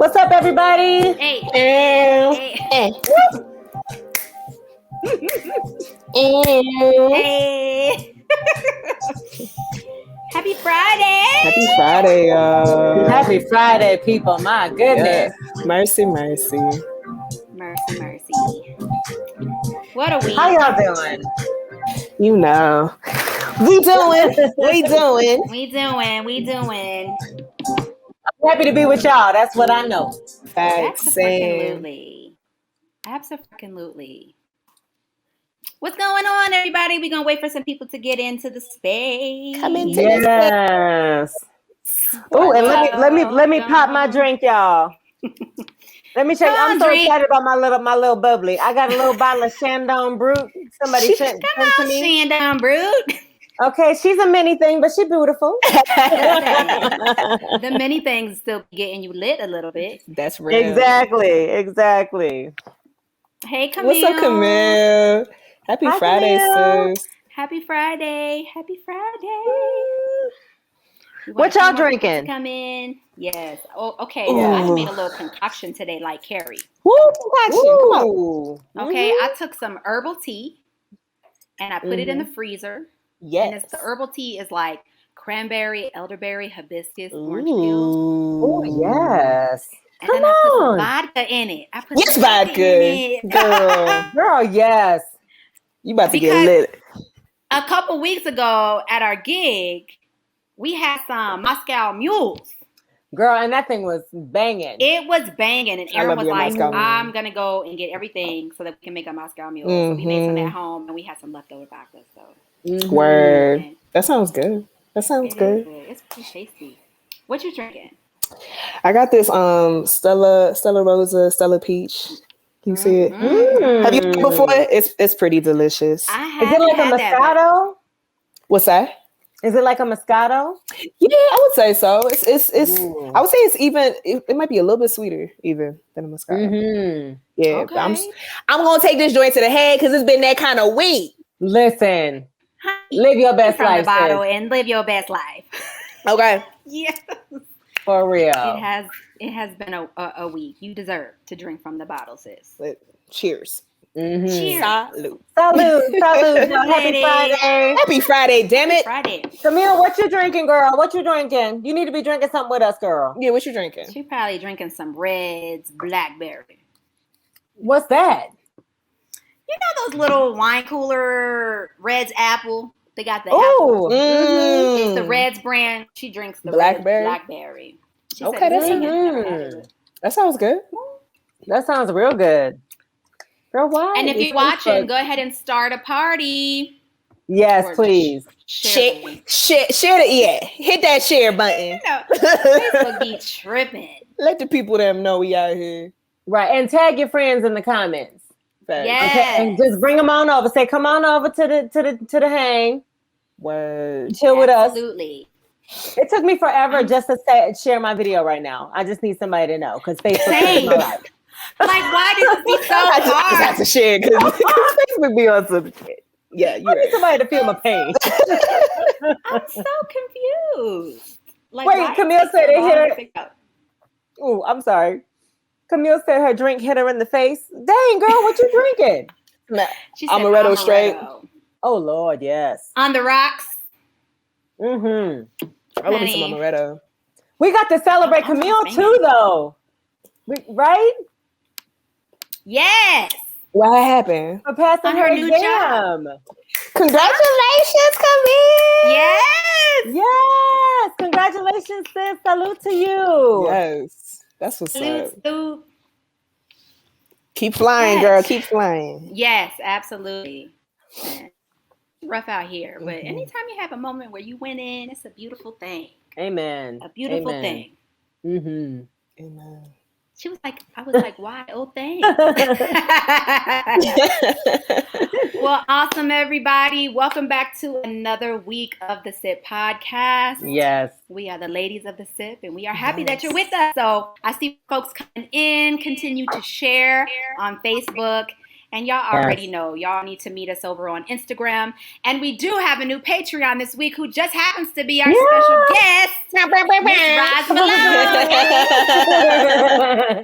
What's up, everybody? Hey. Hey. Hey. Happy Friday. Happy Friday, y'all. Happy Friday, people. My goodness. Yeah. Mercy. Mercy. What a week. How y'all doing? You know. We doing. I'm happy to be with y'all. That's what I know. Absolutely. What's going on, everybody? We're gonna wait for some people to get into the space. Come into Yes. Oh, and let me pop my drink, y'all. Let me check. I'm so excited about my little bubbly. I got a little bottle of Chandon Brut. Somebody sent to me. Chandon Brut. Okay, she's a mini thing, but she's beautiful. The many things still getting you lit a little bit. That's real. Exactly. Hey, Camille. What's up, Camille? Happy Friday, Camille. sis. Happy Friday. What y'all drinking? Come in. Yes. Oh, okay. So I made a little concoction today, like Carrie. Woo, concoction. Come on. Okay, I took some herbal tea and I put it in the freezer. Yes. And the herbal tea is like cranberry, elderberry, hibiscus, orange peel. Oh, yes. And then I put some vodka in it. Yes, vodka. Girl, yes. You about to get lit. A couple weeks ago at our gig, we had some Moscow mules. Girl, and that thing was banging. It was banging. And Aaron was like, Moscow I'm going to go and get everything so that we can make a Moscow mule. So we made some at home and we had some leftover vodka. So. Word. And that sounds good. It's pretty tasty. What you drinking? I got this Stella Rosa, Stella Peach. You see it? Have you had it before? It's pretty delicious. I Is it like a Moscato? What's that? Is it like a Moscato? Yeah, I would say so. It's I would say it's even it might be a little bit sweeter even than a Moscato. Yeah. Okay. I'm gonna take this joint to the head because it's been that kind of week. Listen. Live your best life. The bottle and live your best life. Okay. Yeah. For real. It has been a week. You deserve to drink from the bottle, sis. Cheers. Cheers. Salute. Happy Friday. Happy Friday, damn it. Friday. Camille, what you drinking, girl? What you drinking? You need to be drinking something with us, girl. Yeah, what you drinking? She probably drinking some Reds Blackberry. What's that? You know those little wine cooler Reds apple? They got the apple. It's the Reds brand. She drinks the Blackberry. Blackberry. She okay, that sounds good. That sounds real good. Girl, why? And if you're watching, go ahead and start a party. Yes, please. Share hit that share button. You know, Facebook be tripping. Let the people them know we out here. Right, and tag your friends in the comments. Yeah, okay, and just bring them on over. Say, come on over to the hang. Word. Chill with us. Absolutely. It took me forever just to share my video right now. I just need somebody to know because Facebook is my life. Like, why did it be so hard? I just have to share because Facebook be on some shit. Yeah, you need somebody to feel my pain. I'm so confused. Like, wait, Camille said it hit her. Oh, I'm sorry. Camille said her drink hit her in the face. Dang, girl, what you drinking? Amaretto straight. Oh, Lord, yes. On the rocks. I love me some amaretto. We got to celebrate Camille too, though. Right? Yes. What happened? For passing her new exam. job. Congratulations, Camille. Yes. Congratulations, sis. Salute to you. Yes. That's what's up. Salute. Keep flying, girl. Keep flying. Yes, absolutely. Rough out here, but anytime you have a moment where you went in, it's a beautiful thing. Amen. A beautiful thing. Amen. I was like, why? Oh, thanks. Well, awesome, everybody. Welcome back to another week of the SIP podcast. Yes. We are the ladies of the SIP, and we are happy that you're with us. So I see folks coming in, continue to share on Facebook. And y'all already know, y'all need to meet us over on Instagram. And we do have a new Patreon this week who just happens to be our special guest, Miss Roz Malone.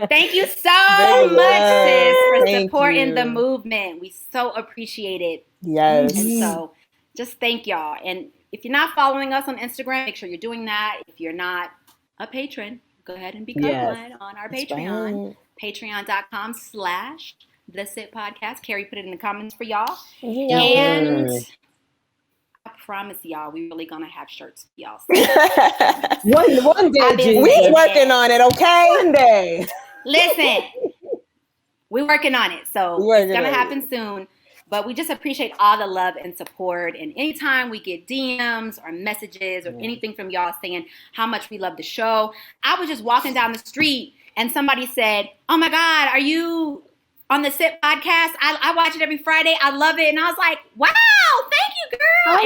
Thank you so much, sis, for supporting the movement. We so appreciate it. Yes. And so just thank y'all. And if you're not following us on Instagram, make sure you're doing that. If you're not a patron, go ahead and become one on our Patreon. Right. Patreon.com/The Sip Podcast. Carrie put it in the comments for y'all. Yeah. And I promise y'all, we're really going to have shirts for y'all. One day, we working on it, okay? One day. Listen, we're working on it. So it's going to happen soon. But we just appreciate all the love and support. And anytime we get DMs or messages or anything from y'all saying how much we love the show. I was just walking down the street and somebody said, "Oh my God, are you on the SIP podcast? I watch it every Friday. I love it." And I was like, "Wow, thank you, girl."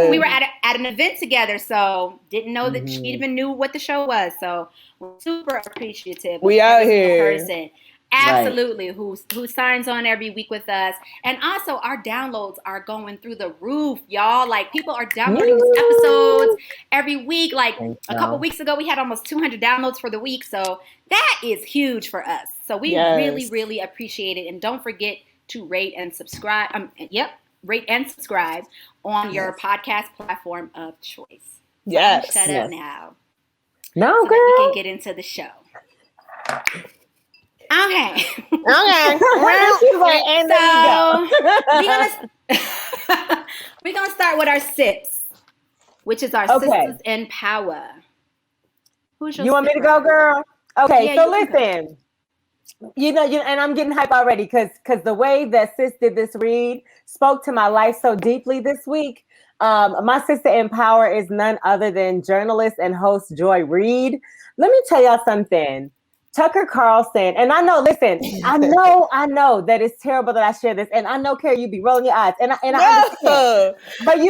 And we were at an event together, so didn't know that she even knew what the show was. So we're super appreciative. We out here. Person. Absolutely, who signs on every week with us. And also our downloads are going through the roof, y'all. Like, people are downloading these episodes every week. Like a couple weeks ago, we had almost 200 downloads for the week. So that is huge for us. So we really, really appreciate it. And don't forget to rate and subscribe. Rate and subscribe on your podcast platform of choice. Yes. Shut up now. No, so girl. that we can get into the show. Okay. We're gonna start with our sips, which is our sisters in power. Who's your? You want me to go, girl? Okay. So listen. You know, and I'm getting hype already because the way that sis did this read spoke to my life so deeply this week. My sister in power is none other than journalist and host Joy Reid. Let me tell y'all something. Tucker Carlson, and I know that it's terrible that I share this, and I know, Carrie, you be rolling your eyes, and I understand.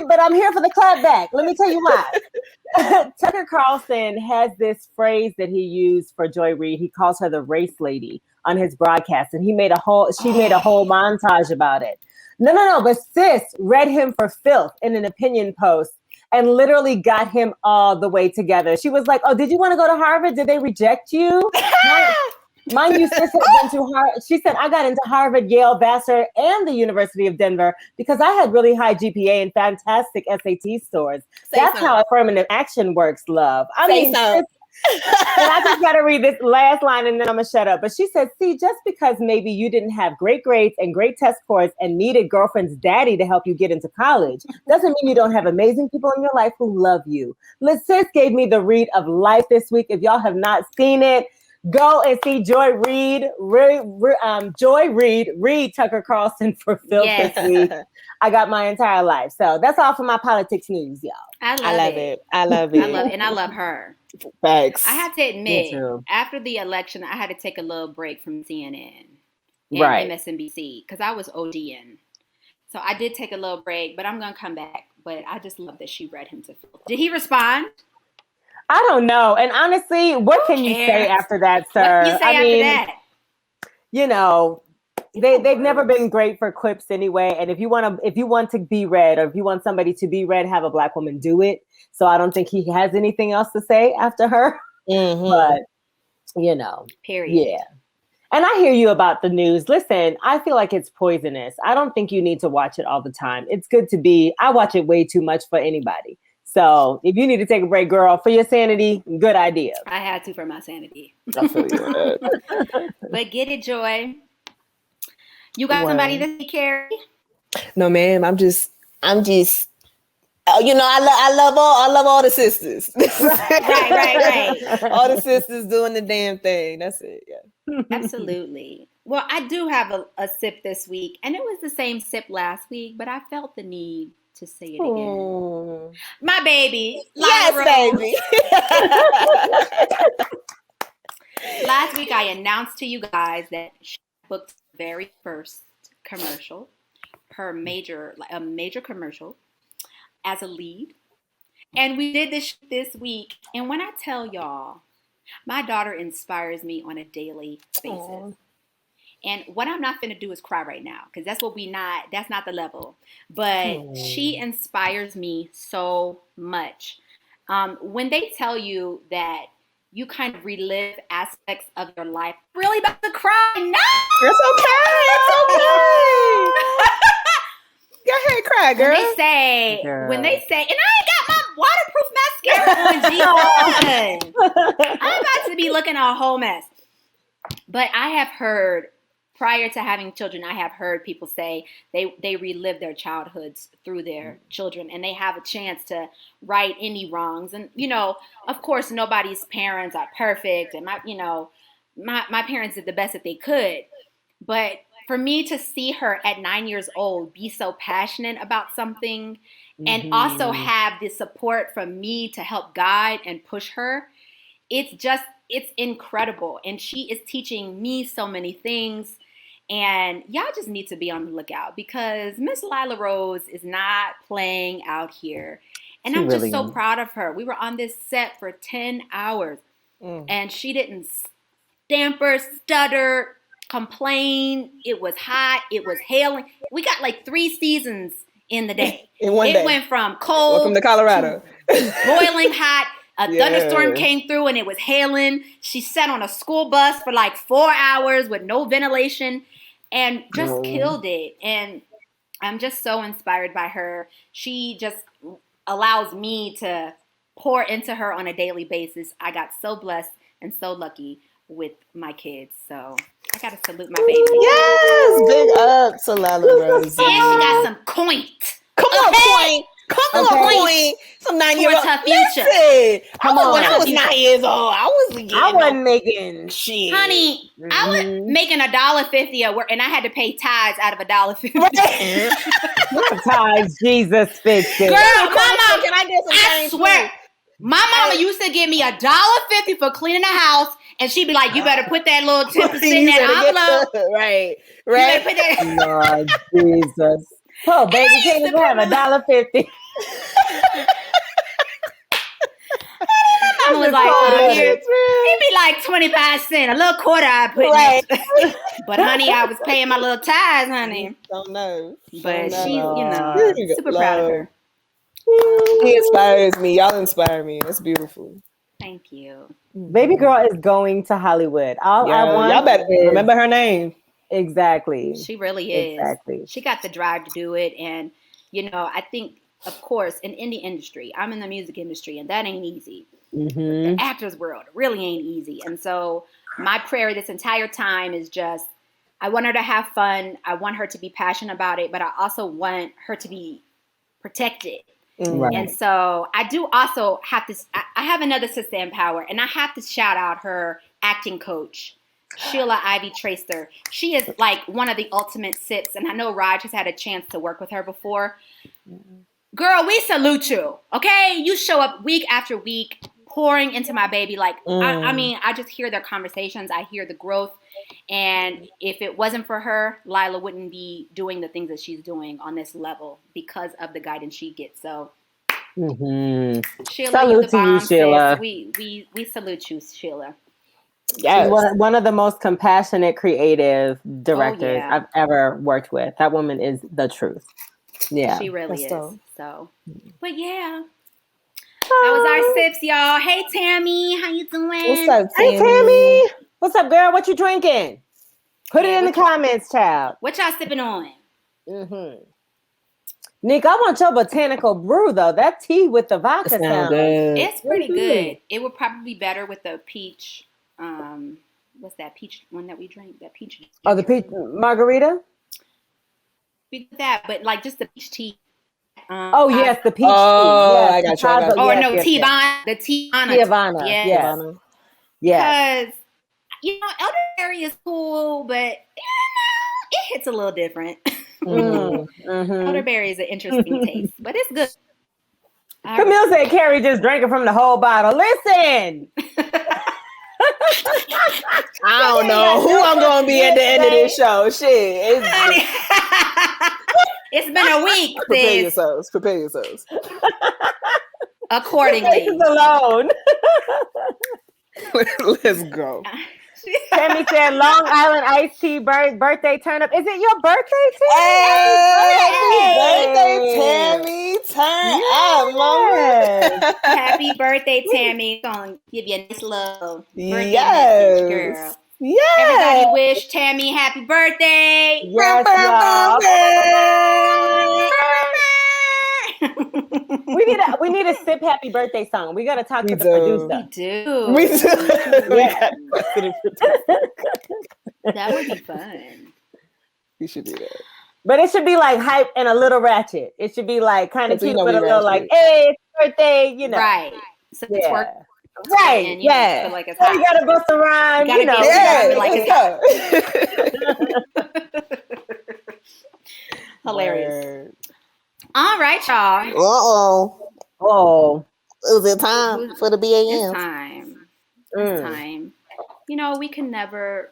But I'm here for the clap back. Let me tell you why. Tucker Carlson has this phrase that he used for Joy Reid. He calls her the race lady on his broadcast, and she made a whole montage about it. No, but sis read him for filth in an opinion post and literally got him all the way together. She was like, "Oh, did you want to go to Harvard? Did they reject you?" Mind you, sis had been to Harvard. She said, "I got into Harvard, Yale, Vassar, and the University of Denver because I had really high GPA and fantastic SAT scores." That's how affirmative action works, love. And I just got to read this last line and then I'm going to shut up. But she said, "See, just because maybe you didn't have great grades and great test scores and needed girlfriend's daddy to help you get into college doesn't mean you don't have amazing people in your life who love you." Sis gave me the read of life this week. If y'all have not seen it, go and see Joy Reid. Read Tucker Carlson for filth this week. I got my entire life. So that's all for my politics news, y'all. I love it. I love it. And I love her. Thanks. I have to admit, after the election, I had to take a little break from CNN and MSNBC because I was ODing. So I did take a little break, but I'm going to come back. But I just love that she read him to filth. Did he respond? I don't know. And honestly, what can you say after that, sir? What can you say after that? You know, they've never been great for clips anyway. And if you want to be read, or if you want somebody to be read, have a Black woman do it. So I don't think he has anything else to say after her. Mm-hmm. But you know, period. Yeah. And I hear you about the news. Listen, I feel like it's poisonous. I don't think you need to watch it all the time. It's good to I watch it way too much for anybody. So if you need to take a break, girl, for your sanity, good idea. I had to for my sanity. I feel you. But get it, Joy. You got somebody to take care? No, ma'am. I'm just. You know, I love all the sisters. Right. All the sisters doing the damn thing. That's it. Yeah. Absolutely. Well, I do have a sip this week, and it was the same sip last week, but I felt the need to say it again. My baby. Yes, baby. Last week, I announced to you guys that she booked the very first commercial, a major commercial, as a lead. And we did this week. And when I tell y'all, my daughter inspires me on a daily basis. And what I'm not finna do is cry right now, because that's not the level. But she inspires me so much. When they tell you that you kind of relive aspects of your life, really about to cry. No! It's okay. Go ahead, cry, girl. When they say, and I ain't got my waterproof mascara on, Jesus. I'm about to be looking a whole mess. But I have heard, prior to having children, I have heard people say they relive their childhoods through their children, and they have a chance to right any wrongs. And, of course, nobody's parents are perfect. And my parents did the best that they could. But for me to see her at 9 years old be so passionate about something and also have the support from me to help guide and push her, it's incredible. And she is teaching me so many things. And y'all just need to be on the lookout, because Miss Lila Rose is not playing out here. And I'm just so proud of her. We were on this set for 10 hours and she didn't stammer, stutter, complain. It was hot. It was hailing. We got like 3 seasons in the day. In one day. It went from cold Welcome to Colorado. to boiling hot. A thunderstorm came through and it was hailing. She sat on a school bus for like 4 hours with no ventilation and just killed it. And I'm just so inspired by her. She just allows me to pour into her on a daily basis. I got so blessed and so lucky with my kids. So I got to salute my baby. Yes, big up to Lila Rose. And she got some coint. Come on, point. Come on, point. Some 9-year-old. Towards her future. Listen, Come on. When I was 9 years old, I wasn't making shit. Honey, I was making $1.50 at work, and I had to pay tithes out of $1.50. What tithes? Jesus fixed it. Girl, my mom, can I get some I swear, my mama used to give me $1.50 for cleaning the house, and she'd be like, "You better put that little 10% in that envelope." Right. You better put that. Lord Jesus. Oh, baby, can't even have $1.50. Mama was like, it'd be like 25 cents, a little quarter I put in. But honey, I was paying my little tithes, honey. Don't know. But she's super proud of her. She inspires me. Y'all inspire me. It's beautiful. Thank you. Baby girl is going to Hollywood. I want y'all better remember her name. Exactly. She really is. Exactly. She got the drive to do it. And, I think, of course, in indie industry, I'm in the music industry, and that ain't easy. The actors world really ain't easy. And so my prayer this entire time is just, I want her to have fun. I want her to be passionate about it, but I also want her to be protected. Right. And so I do also have to, I have another sister in power, and I have to shout out her acting coach, Sheila Ivy Tracer. She is like one of the ultimate sips, and I know Raj has had a chance to work with her before. Girl, we salute you, okay? You show up week after week, pouring into my baby. Like, I just hear their conversations. I hear the growth. And if it wasn't for her, Lila wouldn't be doing the things that she's doing on this level because of the guidance she gets. So, Sheila, salute to you, Sheila. We salute you, Sheila. Yes. She's one of the most compassionate, creative directors I've ever worked with. That woman is the truth. Yeah. She really is. So, but yeah. That was our sips, y'all. Hey, Tammy. How you doing? What's up, Tammy? Hey, Tammy. What's up, girl? What you drinking? Put it in the comments, child. What y'all sipping on? Nick, I want your botanical brew, though. That tea with the vodka sounds good. It's pretty good. It would probably be better with the peach. What's that peach one that we drank? That peach. Oh, the peach margarita? That, but like just the peach tea. Yes, the peach tea. Oh, yes, I got you. Teavana. The Teavana. Yes. Because, elderberry is cool, but, it hits a little different. Elderberry is an interesting taste, but it's good. Camille said Carrie just drank it from the whole bottle. Listen! I don't know who I'm going to be at the end of this show. Shit. It's been a week. Prepare yourselves. Accordingly. Alone. Let's go. Tammy said Long Island iced tea birthday turn up. Is it your birthday, Tammy? Happy birthday, Tammy. Turn up, mama. Happy birthday, Tammy. Gonna give you a nice little birthday message, girl. Yeah. Everybody wish Tammy happy birthday. Yes, we need a sip happy birthday song. We gotta talk to the producer. We do. That would be fun. We should do that. But it should be like hype and a little ratchet. It should be like kind of cute, but a little like, hey, it's birthday, you know. Right. So it's work. Right. And, yeah. Like it's you gotta bust a rhyme. You know. Hilarious. All right, y'all. Oh. Is it time for the BAM? It's time. It's time. You know, we can never,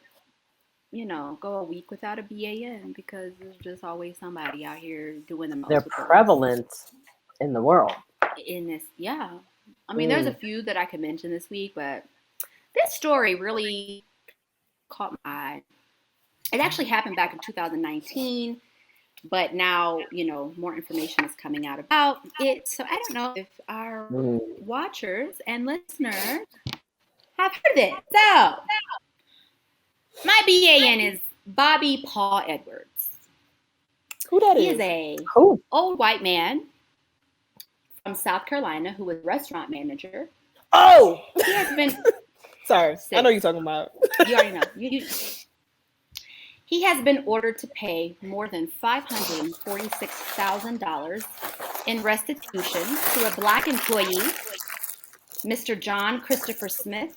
go a week without a BAM because there's just always somebody out here doing the most. They're prevalent in the world. In this, yeah. I mean, there's a few that I could mention this week, but this story really caught my eye. It actually happened back in 2019, but now, more information is coming out about it. So I don't know if our watchers and listeners have heard of it. So my BAN is Bobby Paul Edwards. Who that is? He is a old white man from South Carolina who was a restaurant manager. Oh! He has been... Sorry, I know you're talking about. You already know. He has been ordered to pay more than $546,000 in restitution to a Black employee, Mr. John Christopher Smith,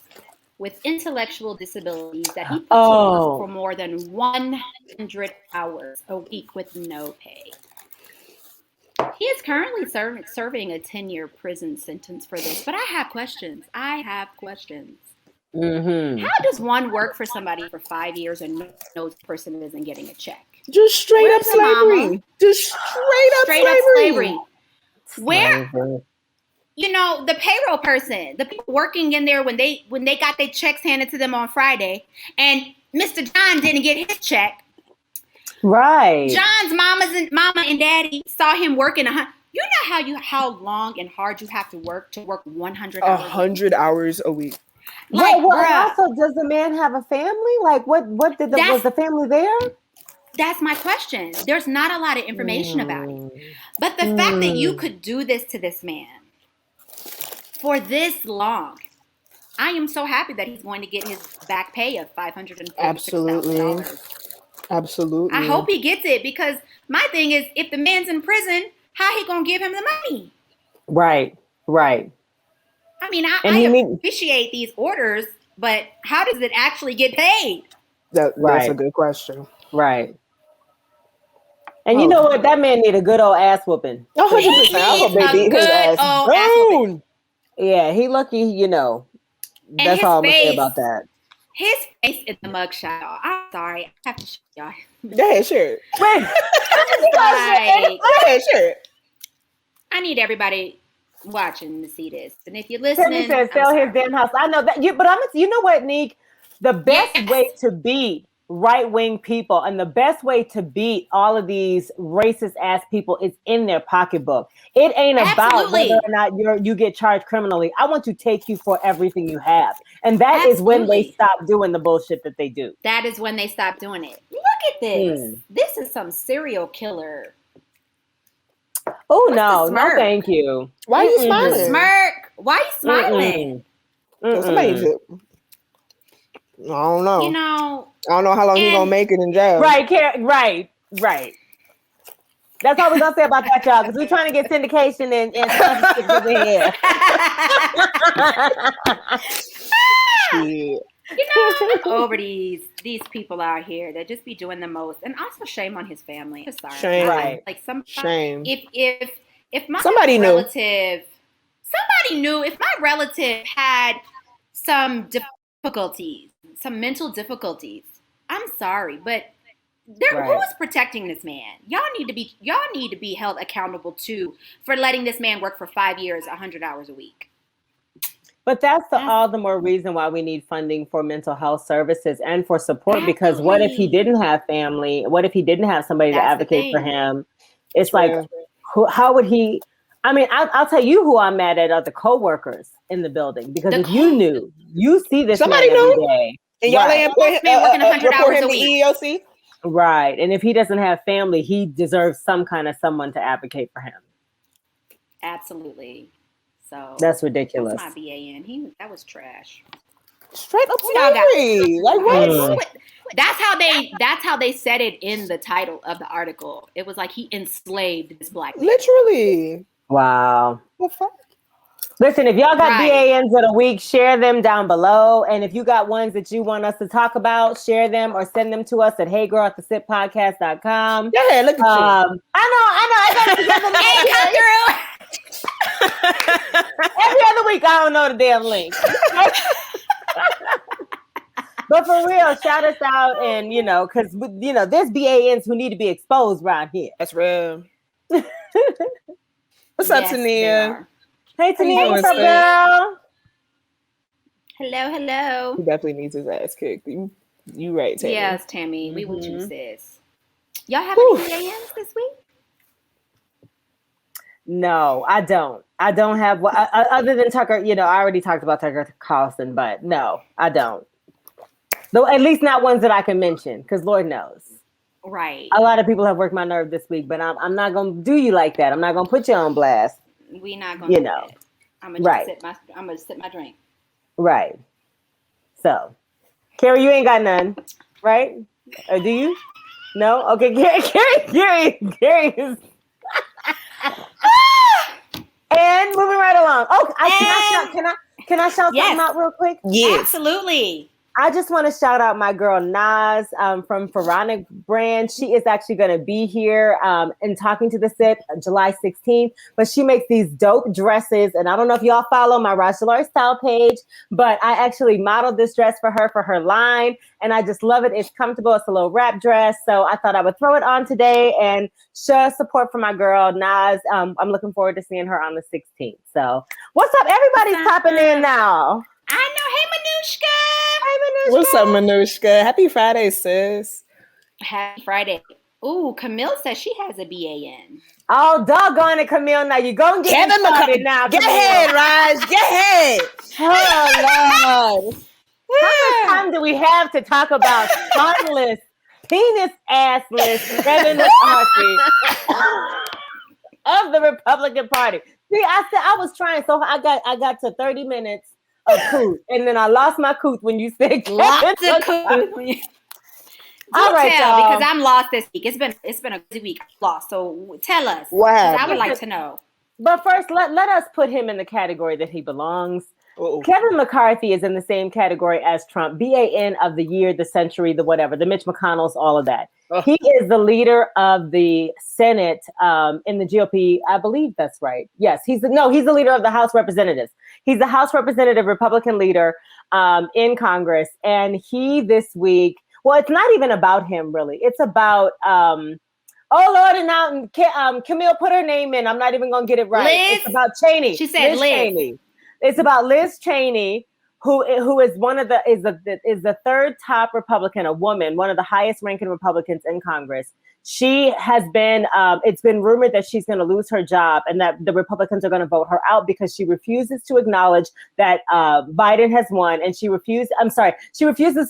with intellectual disabilities that he put to work for more than 100 hours a week with no pay. He is currently serving a 10-year prison sentence for this, but I have questions. Mm-hmm. How does one work for somebody for 5 years and no person isn't getting a check? Just straight up slavery. Just straight up slavery. Where, the payroll person, the people working in there when they got their checks handed to them on Friday, and Mr. John didn't get his check. Right. John's mama and daddy saw him working You know how long and hard you have to work 100 hours? 100 hours a week. Like, also, does the man have a family? Like, was the family there? That's my question. There's not a lot of information about it. But the fact that you could do this to this man for this long, I am so happy that he's going to get his back pay of $546,000. Absolutely. I hope he gets it, because my thing is, if the man's in prison, how he gonna give him the money? Right. I mean, I appreciate these orders, but how does it actually get paid? That's a good question. Right. And you know what? That man need a good old ass whooping. 100%. Yeah, he lucky, That's all I'm gonna say about that. His face in the mugshot, y'all. I'm sorry. I have to show y'all. Go ahead, sure. Wait. Go ahead, sure. I need everybody watching to see this. And if you're listening, Timmy says sell his damn house. I know that, but you know what, Neek? The best way to beat right-wing people and the best way to beat all of these racist ass people is in their pocketbook. It ain't about whether or not you get charged criminally. I want to take you for everything you have. And that is when they stop doing the bullshit that they do. That is when they stop doing it. Look at this. This is some serial killer. Oh, no, thank you. Why are you smiling? Why are you smiling? Somebody I don't know. I don't know how long he's gonna make it in jail. Right. That's all we're gonna say about that, y'all, because we're trying to get syndication and sponsorship over here. Over these people out here that just be doing the most, and also shame on his family. Sorry. Shame. Right. Like shame. If my somebody relative knew, if my relative had some difficulties, some mental difficulties, I'm sorry, but who is protecting this man? Y'all need to be held accountable too for letting this man work for 5 years, 100 hours a week. But that's all the more reason why we need funding for mental health services and for support. Because what if he didn't have family? What if he didn't have somebody to advocate for him? It's how would he? I mean, I'll tell you who I'm mad at are the coworkers in the building. Because if you knew, you see this somebody man every knew. Day. And y'all ain't working 100 hours a week. EEOC? Right. And if he doesn't have family, he deserves someone to advocate for him. Absolutely. So that's ridiculous. That's my BAN. That was trash. Straight up slavery. Like what? That's how they said it in the title of the article. It was like he enslaved this black man. Literally. Wow. What the fuck? Listen, if y'all got BANs of the week, share them down below. And if you got ones that you want us to talk about, share them or send them to us at heygirl@thesipodcast.com. Yeah, look at you. I know. I got to come through. Every other week, I don't know the damn link. But for real, shout us out, and because there's BANs who need to be exposed around here. That's real. What's up, Tania? Hey, Tania, what's up, girl? Hello. He definitely needs his ass kicked. You right, Tammy. Yes, Tammy. We with you, sis. Y'all have any BANs this week? No, I don't. I don't have other than Tucker. I already talked about Tucker Carlson, but no, I don't. Though at least not ones that I can mention, because Lord knows. Right. A lot of people have worked my nerve this week, but I'm not gonna do you like that. I'm not gonna put you on blast. We not gonna do that. I'm gonna sip my drink. Right. So, Carrie, you ain't got none, right? Or do you? No? Okay, Carrie is and moving right along. Oh, can I shout something out real quick? Yes. Absolutely. I just want to shout out my girl Naz from Pharaonic Brand. She is actually going to be here and talking to the SIP July 16th. But she makes these dope dresses. And I don't know if y'all follow my Roz Malone style page, but I actually modeled this dress for her line. And I just love it. It's comfortable. It's a little wrap dress. So I thought I would throw it on today and show support for my girl Naz. I'm looking forward to seeing her on the 16th. So what's up? Everybody's popping in now. I know. Hey, Manushka. What's up, Manushka? Happy Friday, sis. Happy Friday. Ooh, Camille says she has a BAN. Oh, doggone it, Camille. Now you're going to get Kevin started now. Get ahead, Raj. Get ahead. Oh, Lord. How much time do we have to talk about spineless, penis-assless Kevin McCarthy of the Republican Party? See, I said I was trying, so I got to 30 minutes of coot, and then I lost my coot when you said lots of coot. All right, y'all. Because I'm lost this week. It's been a busy week. Lost. So tell us. Wow. I would like to know. But first, let us put him in the category that he belongs. Kevin McCarthy is in the same category as Trump. BAN of the year, the century, the whatever, the Mitch McConnells, all of that. He is the leader of the Senate in the GOP. I believe that's right. Yes, he's the leader of the House Representatives. He's the House Representative Republican leader in Congress. And he this week, well, it's not even about him, really. It's about, oh, Lord, and now Camille put her name in. I'm not even going to get it right. Liz? It's about Cheney. She said Liz. Cheney. It's about Liz Cheney, who is the third top Republican, a woman, one of the highest ranking Republicans in Congress. She has been, it's been rumored that she's going to lose her job and that the Republicans are going to vote her out because she refuses to acknowledge that Biden has won. And she refuses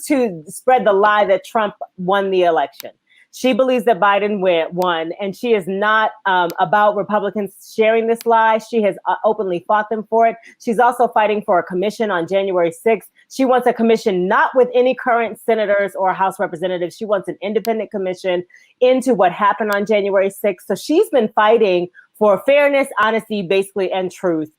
to spread the lie that Trump won the election. She believes that Biden won, and she is not about Republicans sharing this lie. She has openly fought them for it. She's also fighting for a commission on January 6th. She wants a commission not with any current senators or House representatives. She wants an independent commission into what happened on January 6th. So she's been fighting for fairness, honesty, basically, and truth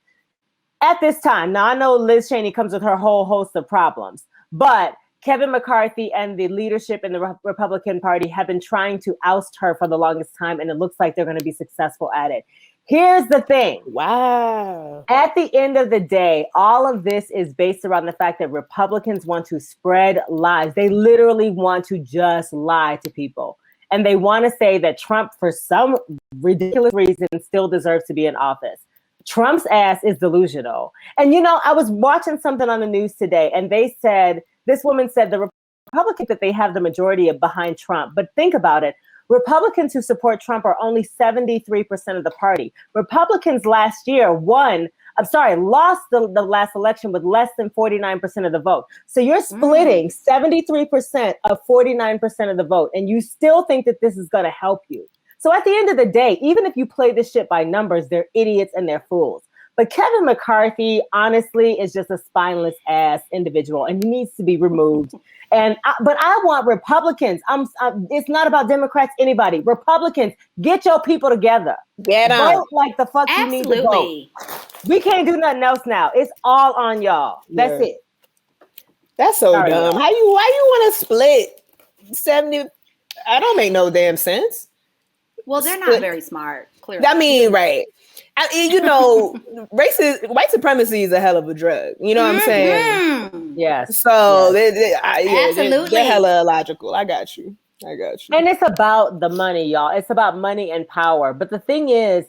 at this time. Now, I know Liz Cheney comes with her whole host of problems, but Kevin McCarthy and the leadership in the Republican Party have been trying to oust her for the longest time, and it looks like they're going to be successful at it. Here's the thing. Wow. At the end of the day, all of this is based around the fact that Republicans want to spread lies. They literally want to just lie to people. And they want to say that Trump, for some ridiculous reason, still deserves to be in office. Trump's ass is delusional. And, you know, I was watching something on the news today, and they said, this woman said the Republicans that they have the majority of behind Trump. But think about it. Republicans who support Trump are only 73% of the party. Republicans last year lost the last election with less than 49% of the vote. So you're splitting 73% of 49% of the vote, and you still think that this is going to help you. So at the end of the day, even if you play this shit by numbers, they're idiots and they're fools. But Kevin McCarthy, honestly, is just a spineless ass individual, and he needs to be removed. But I want Republicans. It's not about Democrats, anybody. Republicans, get your people together. Get on. Vote like the fuck you need to vote. We can't do nothing else now. It's all on y'all. That's it. That's so dumb. Y'all. Why you want to split 70? I don't make no damn sense. Well, they're not very smart, clearly. I mean, right. You know, white supremacy is a hell of a drug. You know what I'm saying? Yes. So absolutely, they're hella illogical. I got you. And it's about the money, y'all. It's about money and power. But the thing is,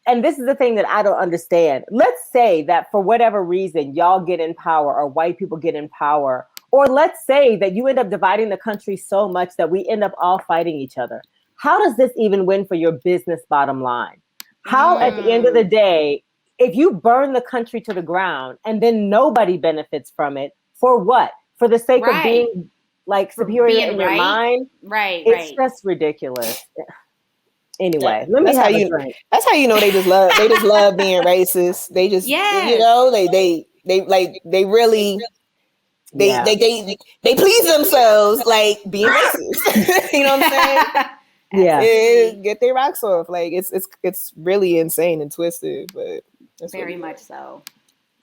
and this is the thing that I don't understand. Let's say that for whatever reason, y'all get in power or white people get in power. Or let's say that you end up dividing the country so much that we end up all fighting each other. How does this even win for your business bottom line? How, at the end of the day, if you burn the country to the ground and then nobody benefits from it, for what? For the sake of being like superior in your mind? Right. It's just ridiculous. Anyway, let me have a drink. That's how you know they just love being racist. They just, you know, they really they please themselves like being racist. You know what I'm saying? Yeah, get their rocks off. Like it's really insane and twisted, but very much so.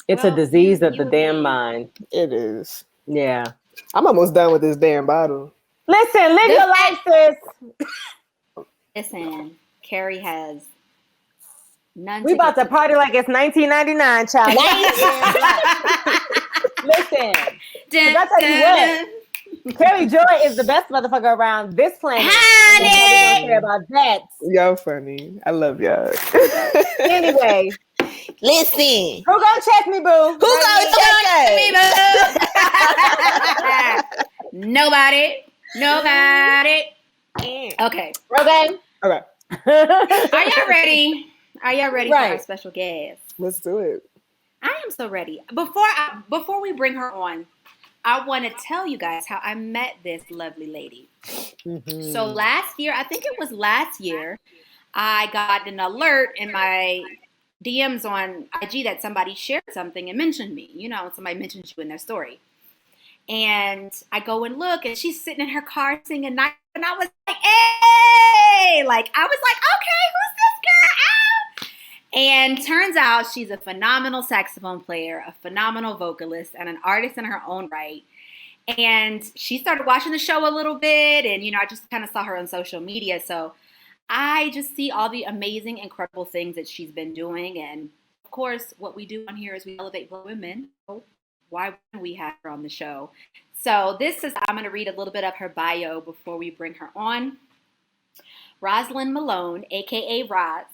It's a disease of the damn mind. It is. Yeah, I'm almost done with this damn bottle. Listen, live your life, sis. Listen, Carrie has none. We about to party like it's 1999, child. Listen, I tell you what. Carrie Joy is the best motherfucker around this planet. Honey! Don't care about that. Y'all funny. I love y'all. Anyway, listen. Who gonna check me, boo? Who gonna check me, boo? Nobody. Okay. Okay. Are y'all ready? Are y'all ready for our special guest? Let's do it. I am so ready. Before we bring her on, I want to tell you guys how I met this lovely lady. So last year, I think it was last year, I got an alert in my DMs on IG that somebody shared something and mentioned me. You know, somebody mentions you in their story. And I go and look, and she's sitting in her car singing night, and I was like, hey! Like, I was like, okay, who's this girl? Ow! And turns out she's a phenomenal saxophone player, a phenomenal vocalist, and an artist in her own right. And she started watching the show a little bit, and, you know, I just kind of saw her on social media. So I just see all the amazing, incredible things that she's been doing. And, of course, what we do on here is we elevate Black women. So why wouldn't we have her on the show? So I'm going to read a little bit of her bio before we bring her on. Roz Malone, a.k.a. Roz,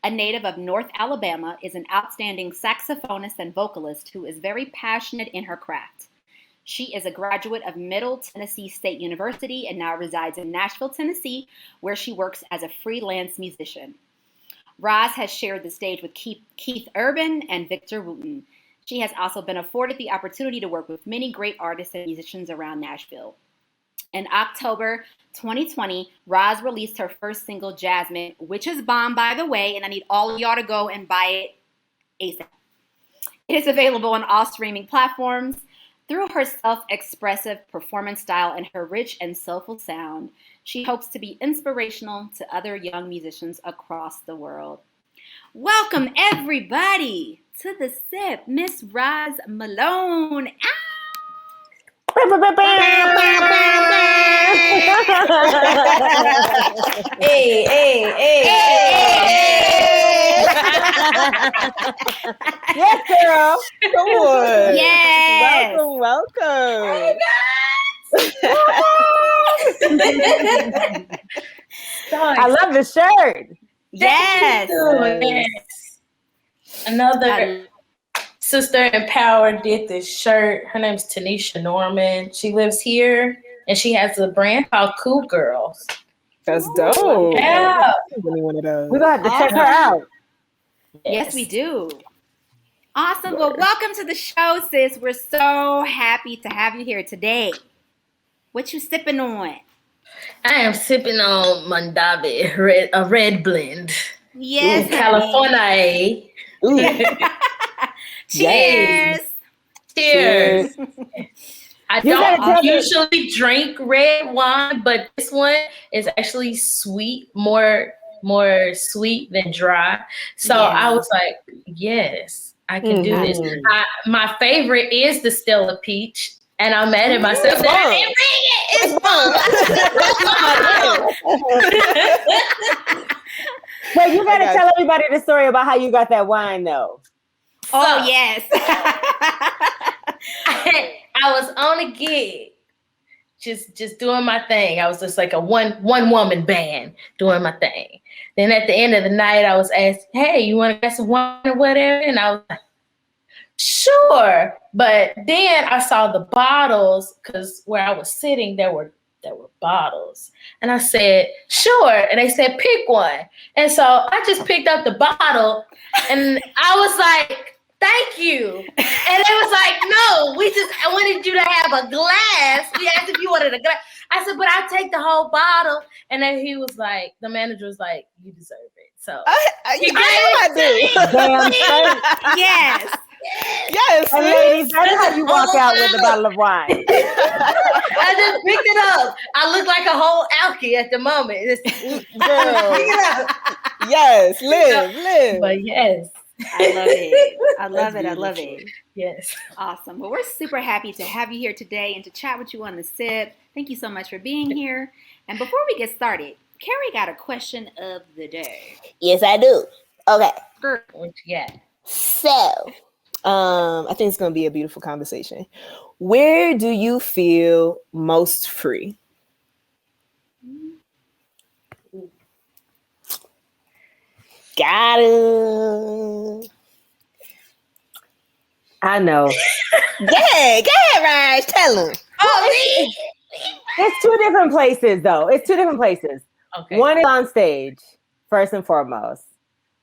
a native of North Alabama, is an outstanding saxophonist and vocalist who is very passionate in her craft. She is a graduate of Middle Tennessee State University and now resides in Nashville, Tennessee, where she works as a freelance musician. Roz has shared the stage with Keith Urban and Victor Wooten. She has also been afforded the opportunity to work with many great artists and musicians around Nashville. In October 2020, Roz released her first single, Jasmine, which is bomb, by the way, and I need all of y'all to go and buy it ASAP. It is available on all streaming platforms. Through her self-expressive performance style and her rich and soulful sound, she hopes to be inspirational to other young musicians across the world. Welcome, everybody, to The Sip, Miss Roz Malone. Yes, girl. Come on. Yes. Welcome. Hey, guys. I love the shirt. Yes. Another sister in power did this shirt. Her name's Tanisha Norman. She lives here and she has a brand called Cool Girls. That's dope. Yeah. One of those. We're going to have to check her out. Yes, we do. Awesome. Well, welcome to the show, sis. We're so happy to have you here today. What you sipping on? I am sipping on Mondavi, a red blend. Yes, California. Cheers. Cheers. I don't usually drink red wine, but this one is actually sweet, more sweet than dry. So I was like, yes, I can do this. My favorite is the Stella Peach, and I'm mad at myself that I didn't bring it. It's fun. Well, you got to tell everybody the story about how you got that wine, though. Oh, yes. I was on a gig, just doing my thing. I was just like a one woman band doing my thing. Then at the end of the night, I was asked, "Hey, you want to get some wine or whatever?" And I was like, "Sure." But then I saw the bottles because where I was sitting, there were bottles, and I said, "Sure." And they said, "Pick one." And so I just picked up the bottle, and I was like, "Thank you." And it was like, "No, I wanted you to have a glass." We asked if you wanted a glass. I said, "But I'll take the whole bottle." And then he was like, the manager was like, "You deserve it." So I do. Damn straight. Yes. Yes. And ladies, that's how you walk out with a bottle of wine. I just picked it up. I look like a whole alky at the moment. Girl. Pick it up. Yes, live. But yes. I love it. I love it. Yes. Awesome. Well, we're super happy to have you here today and to chat with you on the sip. Thank you so much for being here. And before we get started, Carrie got a question of the day. Yes, I do. Okay. What you got? So, I think it's going to be a beautiful conversation. Where do you feel most free? Got it. I know. Go ahead, Raj. Tell him. It's two different places, though. It's two different places. Okay. One is on stage, first and foremost.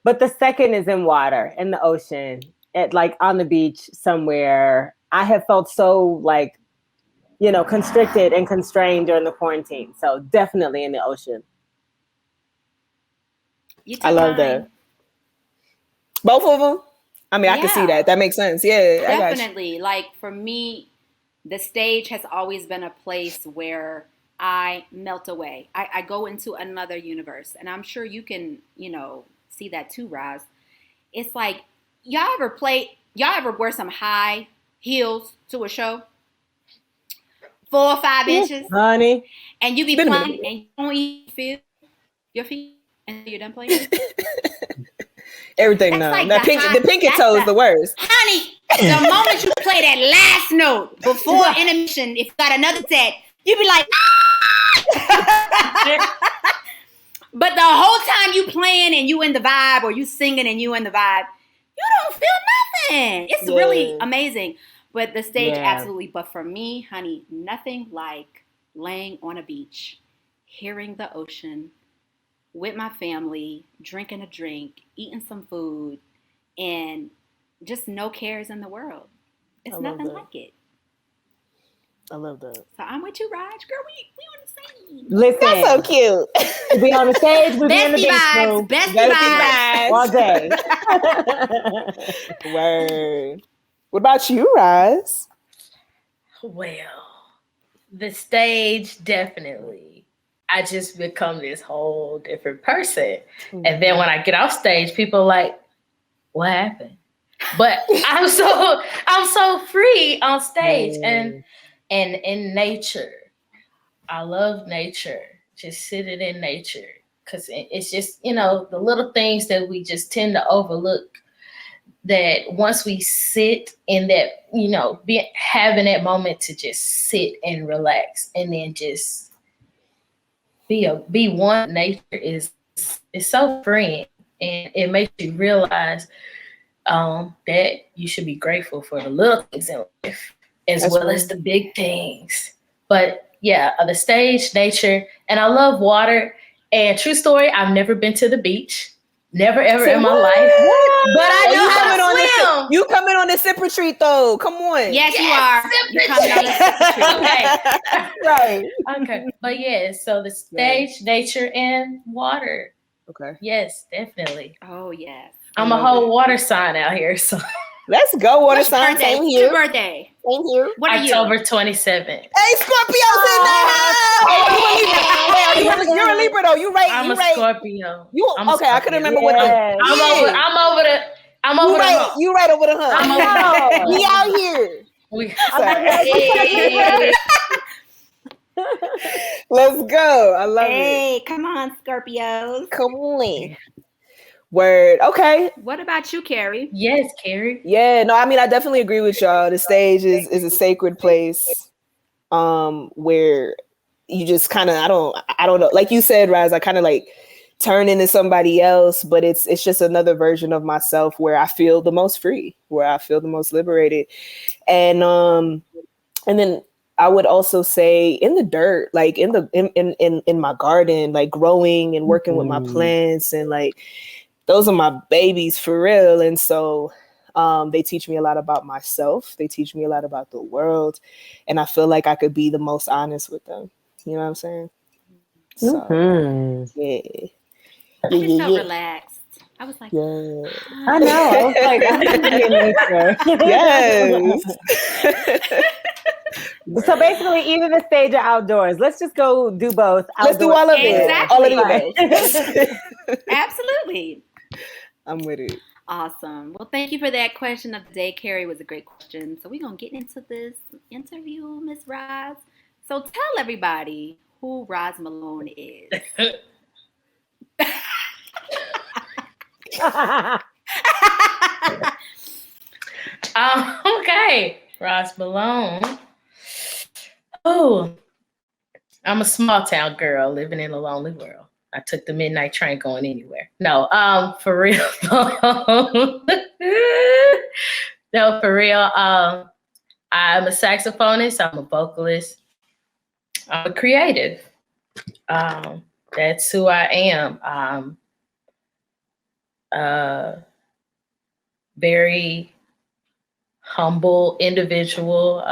But the second is in water, in the ocean, on the beach somewhere. I have felt so constricted and constrained during the quarantine. So definitely in the ocean. I love that. Both of them? I mean, I can see that. That makes sense. Yeah, definitely. Like for me, the stage has always been a place where I melt away. I go into another universe, and I'm sure you can, see that too, Roz. It's like y'all ever wear some high heels to a show? 4 or 5 inches, honey, and you be playing, and you don't even feel your feet until you're done playing. Everything now. The pinky toe is the worst. Honey, the moment you play that last note before intermission, if you got another set, you be like, ah! But the whole time you playing and you in the vibe, or you singing and you in the vibe, you don't feel nothing. It's really amazing. But the stage, absolutely. But for me, honey, nothing like laying on a beach, hearing the ocean, with my family, drinking a drink, eating some food, and just no cares in the world. It's nothing like it. I love that. So I'm with you, Raj. Girl, we on the same. Listen. That's so cute. We on the stage, we be in the beach vibes, room. bestie vibes. All day. Word. What about you, Roz? Well, the stage, definitely. I just become this whole different person. Mm-hmm. And then when I get off stage, people are like, what happened? But I'm so free on stage and in nature. I love nature, just sitting in nature. Because it's just, the little things that we just tend to overlook, that once we sit in that, having that moment to just sit and relax and then just be one. Nature is so freeing, and it makes you realize that you should be grateful for the little things in life as well as the big things. But yeah, the stage, nature, and I love water. And true story, I've never been to the beach. Never ever in my life. But I know how to swim. You coming on the sipper treat though. Come on. Yes, you are. You coming on the sipper treat. Okay. Right. Okay. But yeah, so the stage, nature, and water. Okay. Yes, definitely. Oh, yes. I'm a whole water sign out here. So let's go, water sign. Same here. Your birthday. Same here. What are you? October 27th. Hey, Scorpio's in the house. You're a Libra though. You right. I'm a Scorpio. Okay? I couldn't remember what. I'm over the hump. You right over the hump. We out here. Let's go. I love it. Hey, come on, Scorpios. Come on. Word. Okay. What about you, Carrie? Yes, Carrie. Yeah, no, I mean, I definitely agree with y'all. The stage is a sacred place where you just kind of, I don't know. Like you said, Roz, I kind of like turn into somebody else, but it's just another version of myself where I feel the most free, where I feel the most liberated. And then I would also say in the dirt, like in my garden, like growing and working with my plants, and like those are my babies for real. And so they teach me a lot about myself. They teach me a lot about the world. And I feel like I could be the most honest with them. You know what I'm saying? So, yeah. You're so relaxed. I was like, I know. I was like, yes. So basically, either the stage or outdoors. Let's just go do both. Let's do all of it. Exactly. All of it. Absolutely. I'm with it. Awesome. Well, thank you for that question of the day, Carrie. It was a great question. So we're going to get into this interview, Miss Roz. So tell everybody who Roz Malone is. Okay. Roz Malone. Oh, I'm a small town girl living in a lonely world. I took the midnight train going anywhere. No, for real. No, for real. I'm a saxophonist. I'm a vocalist. I'm a creative. That's who I am. Very humble individual.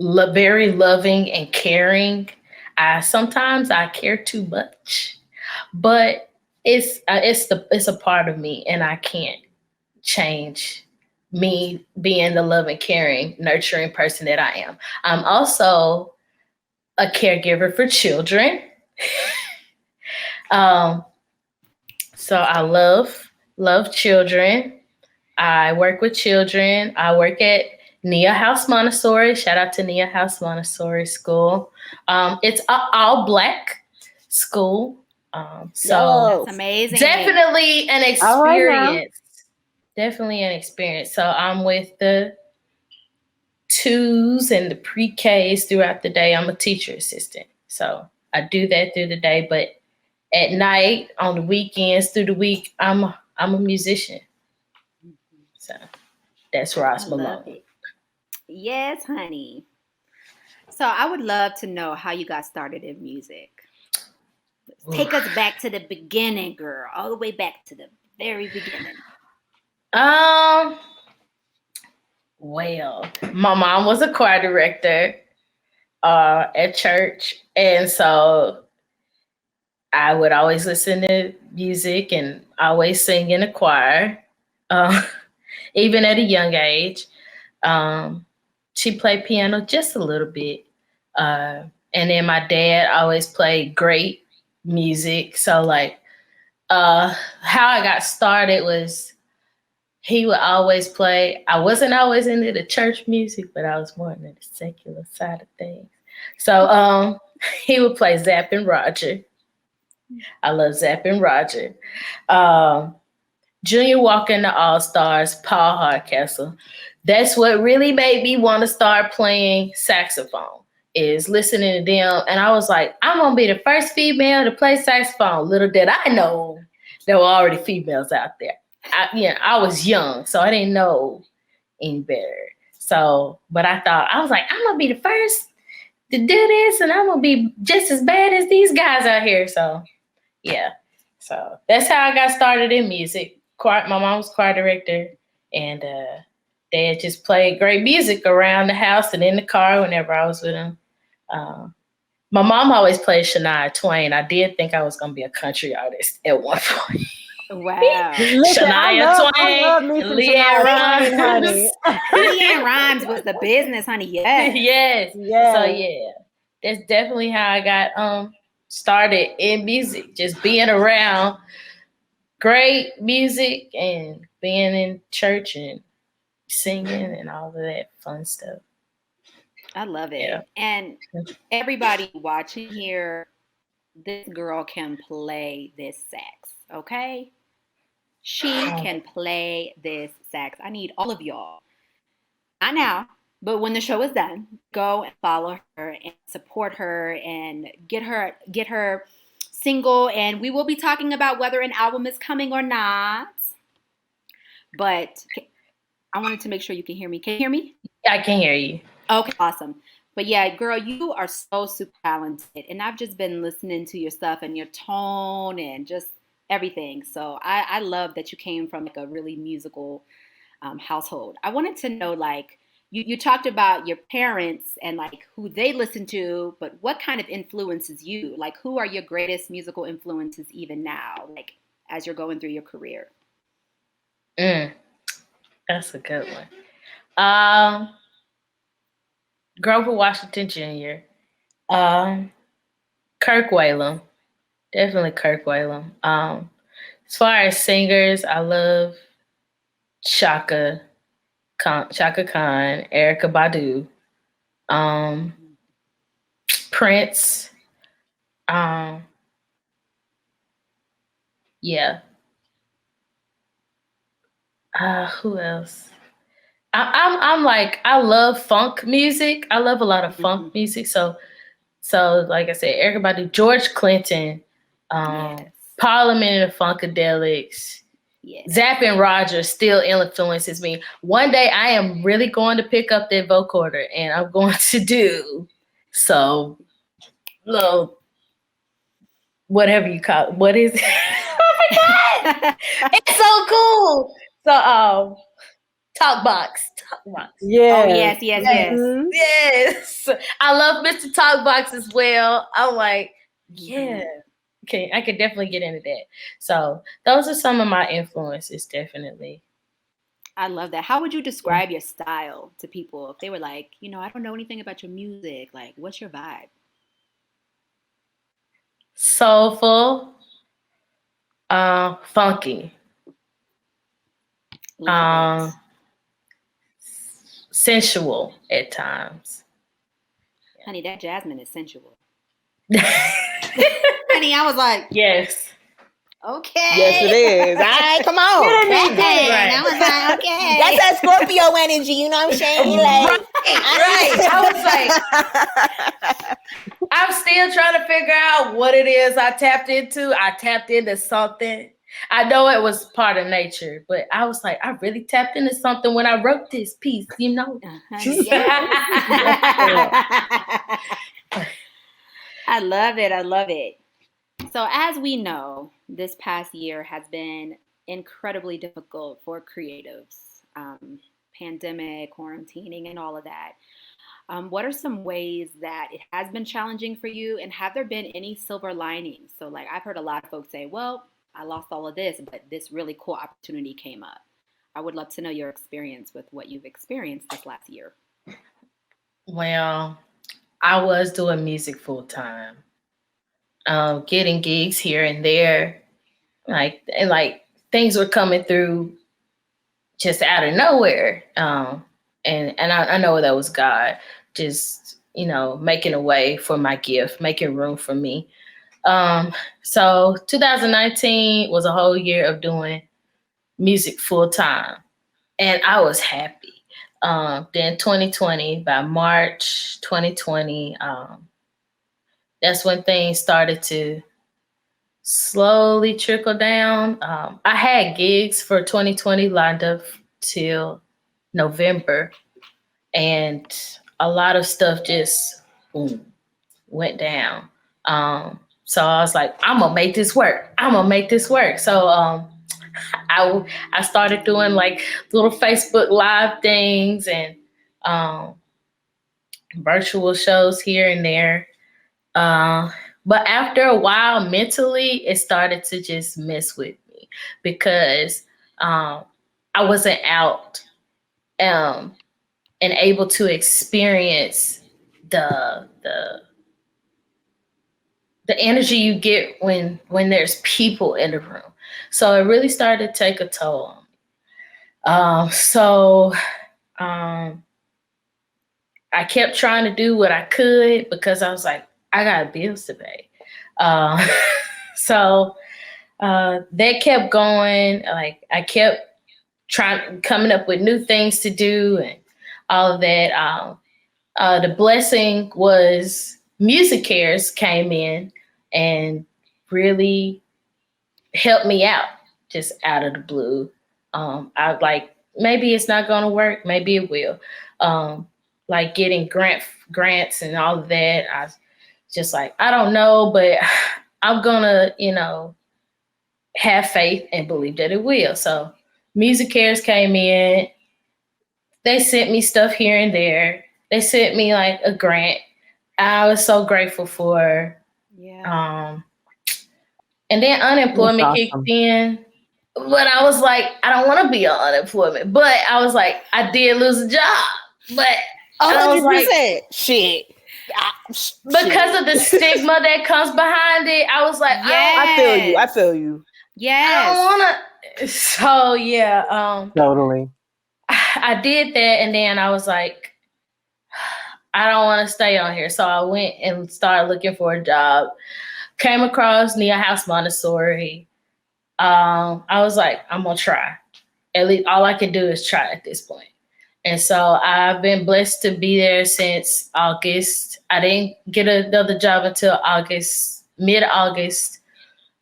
Very loving and caring. Sometimes I care too much, but it's a part of me, and I can't change me being the loving, caring, nurturing person that I am. I'm also a caregiver for children. So I love children. I work with children. I work at Nia House Montessori. Shout out to Nia House Montessori School. It's an all Black school. So that's amazing. Definitely an experience. Definitely an experience. So I'm with the 2s and the pre-Ks throughout the day. I'm a teacher assistant. So I do that through the day, but at night, on the weekends, through the week, I'm a musician. So that's Roz Malone. Yes, honey. So I would love to know how you got started in music. Take us back to the beginning, girl. All the way back to the very beginning. Well, my mom was a choir director at church, and so I would always listen to music and always sing in a choir, even at a young age. She played piano just a little bit. And then my dad always played great music. So like how I got started was he would always play. I wasn't always into the church music, but I was more into the secular side of things. So he would play Zapp and Roger. I love Zapp and Roger. Junior Walker and the All-Stars, Paul Hardcastle. That's what really made me want to start playing saxophone, is listening to them. And I was like, I'm going to be the first female to play saxophone. Little did I know there were already females out there. I was young, so I didn't know any better. So, but I was like, I'm gonna be the first to do this, and I'm gonna be just as bad as these guys out here. So, yeah. So that's how I got started in music. My mom was choir director, and Dad just played great music around the house and in the car whenever I was with him. My mom always played Shania Twain. I did think I was gonna be a country artist at one point. Wow. Listen, Shania Twain, LeAnn Rimes. honey. LeAnn Rimes was the business, honey. Yes. Yes. Yes. So yeah, that's definitely how I got started in music. Just being around great music and being in church and singing and all of that fun stuff. I love it. Yeah. And everybody watching here, this girl can play this sax, okay? She can play this sax. I need all of y'all, not now, but when the show is done, go and follow her and support her and get her single. And we will be talking about whether an album is coming or not. But I wanted to make sure you can hear me. Can you hear me? I can hear you. Okay, awesome. But yeah, girl, you are so super talented. And I've just been listening to your stuff and your tone and just everything. So I love that you came from like a really musical household. I wanted to know, like, you talked about your parents and like who they listen to, but what kind of influences you? Like, who are your greatest musical influences even now, like as you're going through your career? That's a good one. Grover Washington Jr., Kirk Whalum, definitely Kirk Whalum. As far as singers, I love Chaka Khan, Erykah Badu, Prince. Yeah. Who else? I'm like, I love funk music. I love a lot of funk music. So like I said, Erykah Badu, George Clinton, Yes. Parliament and the Funkadelics, Yes. Zapp and Rogers still influences me. One day I am really going to pick up that vocoder and I'm going to do so little whatever you call it. What is it? Oh my God. It's so cool. So Talkbox. Oh Yeah. yes. Mhm. Yes. I love Mr. Talkbox as well. I'm like, yeah. Okay, I could definitely get into that. So those are some of my influences, definitely. I love that. How would you describe your style to people if they were like, I don't know anything about your music? Like, what's your vibe? Soulful, funky, Love it. sensual at times. Honey, that Jasmine is sensual. Honey, I was like, Yes. okay. Yes, it is. All right, come on. Right. I was like, okay. That's that Scorpio energy, you know what I'm saying? Like, Right. I was like, I'm still trying to figure out what it is I tapped into. I tapped into something. I know it was part of nature, but I was like, I really tapped into something when I wrote this piece, I love it. So as we know, this past year has been incredibly difficult for creatives. Pandemic, quarantining, and all of that. What are some ways that it has been challenging for you? And have there been any silver linings? So like I've heard a lot of folks say, well, I lost all of this, but this really cool opportunity came up. I would love to know your experience with what you've experienced this last year. Well, I was doing music full time, getting gigs here and there, like things were coming through just out of nowhere, and I know that was God, just making a way for my gift, making room for me. So 2019 was a whole year of doing music full time, and I was happy. Then 2020, by March 2020, that's when things started to slowly trickled down. I had gigs for 2020 lined up till November, and a lot of stuff just went down. So I was like, I'm gonna make this work. So I started doing like little Facebook Live things and virtual shows here and there. But after a while, mentally, it started to just mess with me because I wasn't out and able to experience the energy you get when there's people in the room. So it really started to take a toll on me. I kept trying to do what I could because I was like, I got bills to pay. So that kept going. Like I kept coming up with new things to do and all of that. The blessing was Music Cares came in and really helped me out just out of the blue. I was like, maybe it's not going to work. Maybe it will. Like getting grants and all of that. I was just like, I don't know, but I'm going to, have faith and believe that it will. So Music Cares came in. They sent me stuff here and there. They sent me like a grant. I was so grateful for. Yeah. And then unemployment kicked in. But I was like, I don't want to be on unemployment. But I was like, I did lose a job. But 100%. Like, shit. Because of the stigma that comes behind it, I was like, I feel you. Yes. I don't want to. So, yeah. Totally. I did that. And then I was like, I don't want to stay on here. So I went and started looking for a job. Came across Nia House Montessori. I was like, I'm going to try. At least all I can do is try at this point. And so I've been blessed to be there since August. I didn't get another job until mid-August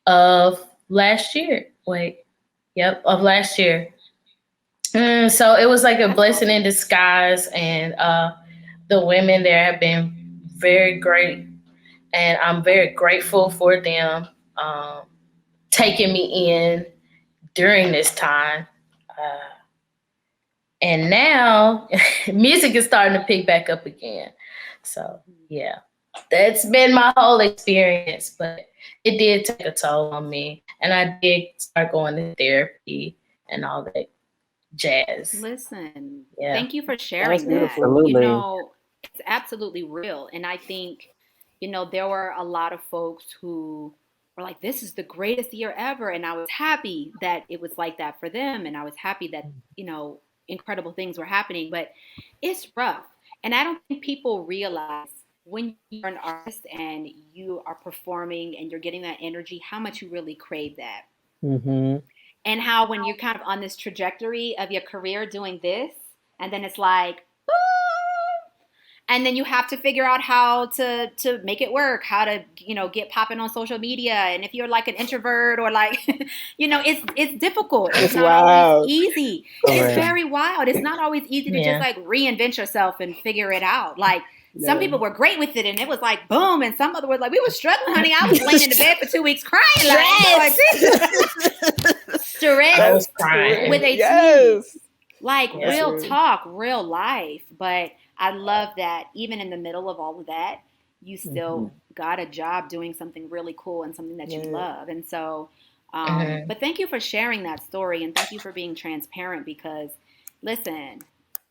of last year. Of last year. So it was like a blessing in disguise. And the women there have been very great. And I'm very grateful for them taking me in during this time. And now music is starting to pick back up again. So, yeah, that's been my whole experience. But it did take a toll on me. And I did start going to therapy and all that jazz. Listen, yeah. Thank you for sharing that. Absolutely. It's absolutely real. And I think, there were a lot of folks who were like, this is the greatest year ever. And I was happy that it was like that for them. And I was happy that, incredible things were happening, but it's rough. And I don't think people realize when you're an artist and you are performing and you're getting that energy, how much you really crave that. Mm-hmm. And how when you're kind of on this trajectory of your career doing this, and then it's like, and then you have to figure out how to make it work, how to, get popping on social media. And if you're like an introvert or like, it's difficult. It's not always easy. It's very wild. It's not always easy to just like reinvent yourself and figure it out. Like some people were great with it and it was like, boom. And some other were like, we were struggling, honey. I was laying in the bed for 2 weeks crying. Stress. I was crying. With a T. Like real talk, real life. But I love that even in the middle of all of that, you still got a job doing something really cool and something that you love. And so, but thank you for sharing that story and thank you for being transparent because, listen,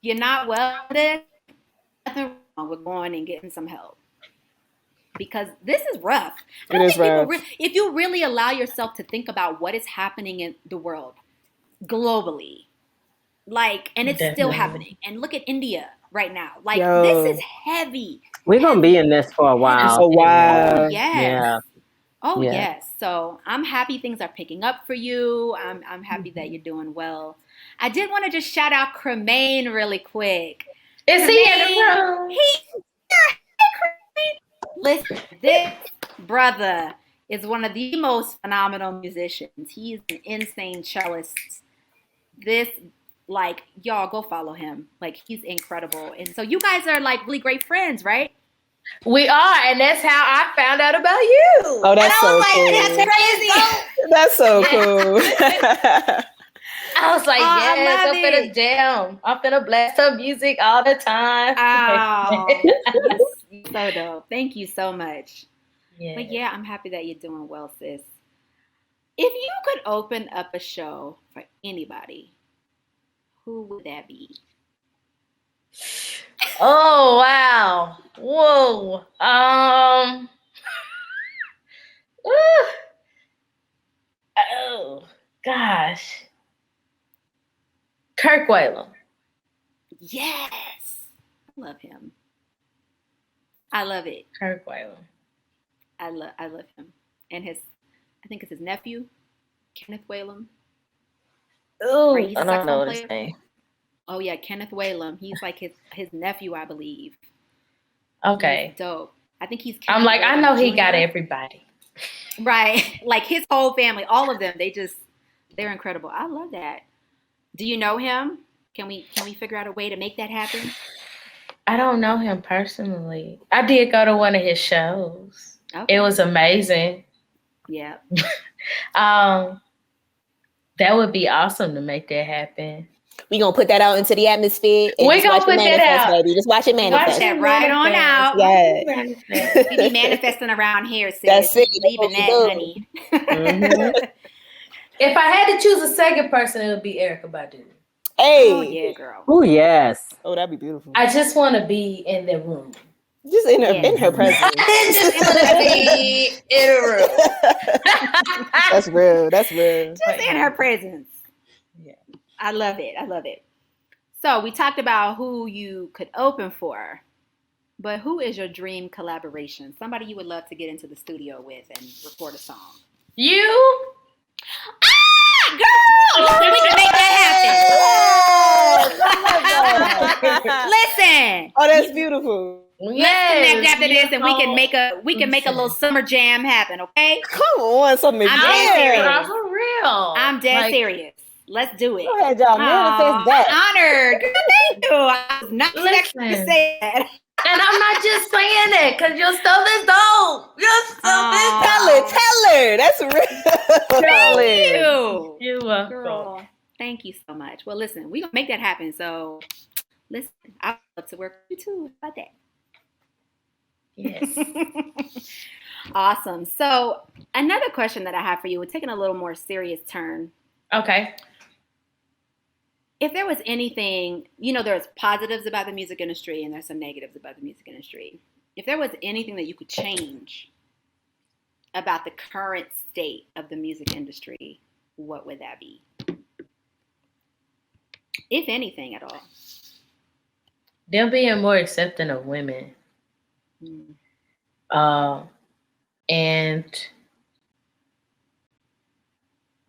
you're not well with it. Nothing wrong with going and getting some help because this is rough. It is rough. If you really allow yourself to think about what is happening in the world globally, and it's still happening. And look at India right now. This is heavy. We're going to be in this for a while. Oh, yes. Yeah. Oh, yes. So I'm happy things are picking up for you. I'm happy that you're doing well. I did want to just shout out Cremaine really quick. Is he in the room? Listen, this brother is one of the most phenomenal musicians. He's an insane cellist. This, like, y'all go follow him. Like, he's incredible. And so you guys are like really great friends, right? We are, and that's how I found out about you. Oh, that's so cool. That's crazy. That's so cool. I was like, yes, I'm finna jam. I'm finna blast her music all the time. Oh, so dope. Thank you so much. Yeah. But yeah, I'm happy that you're doing well, sis. If you could open up a show for anybody, who would that be? Oh, wow. Whoa. Oh, gosh. Kirk Whalum. Yes. I love him. I love it. Kirk Whalum. I love him. And I think it's his nephew, Kenneth Whalum. Oh, Right, he's a I don't know saxophone his player. name. Oh yeah, Kenneth Whalum. He's like his nephew, I believe. Okay. He's dope. I think he's I'm Kenneth like, I Whalum know he Jr. got everybody. Right. Like his whole family, all of them, they're incredible. I love that. Do you know him? Can we figure out a way to make that happen? I don't know him personally. I did go to one of his shows. Okay. It was amazing. Yeah. That would be awesome to make that happen. We gonna put that out into the atmosphere. And We gonna put that out. Baby. Just watch it manifest. Watch that right on out. Yeah. We be manifesting around here, sis. That's it. Leaving that, honey. Mm-hmm. If I had to choose a second person, it would be Erykah Badu. Hey. Oh yeah, girl. Oh yes. Oh, that'd be beautiful. I just want to be in the room. Just in her presence. I just want to be in a room. That's real. That's real. Just in her presence. Yeah. I love it. I love it. So we talked about who you could open for, but who is your dream collaboration? Somebody you would love to get into the studio with and record a song. You? Girl, we can make that happen. Listen. Oh, that's beautiful. Let's connect after this, and we can make a little summer jam happen. Okay? Come on, something. I'm dead serious. For real. I'm dead serious. Let's do it. Go ahead, y'all. Manifest that. I'm honored. Girl, thank you. I was not expecting to say that. And I'm not just saying it because your stuff is dope. Your stuff is dope. Tell her. That's real. Thank you. You're welcome. Girl, thank you so much. Well, listen, we're going to make that happen. So, listen, I'd love to work with you too. How about that? Yes. Awesome. So, another question that I have for you, we're taking a little more serious turn. Okay. If there was anything, there's positives about the music industry and there's some negatives about the music industry. If there was anything that you could change about the current state of the music industry, what would that be? If anything at all. Them being more accepting of women. And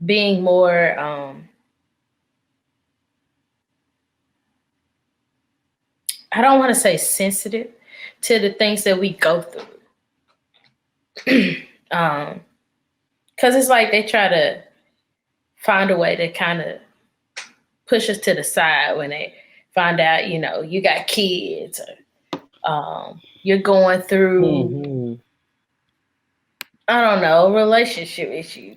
being more I don't want to say sensitive to the things that we go through. Because it's like they try to find a way to kind of push us to the side when they find out, you got kids or you're going through, I don't know, relationship issues.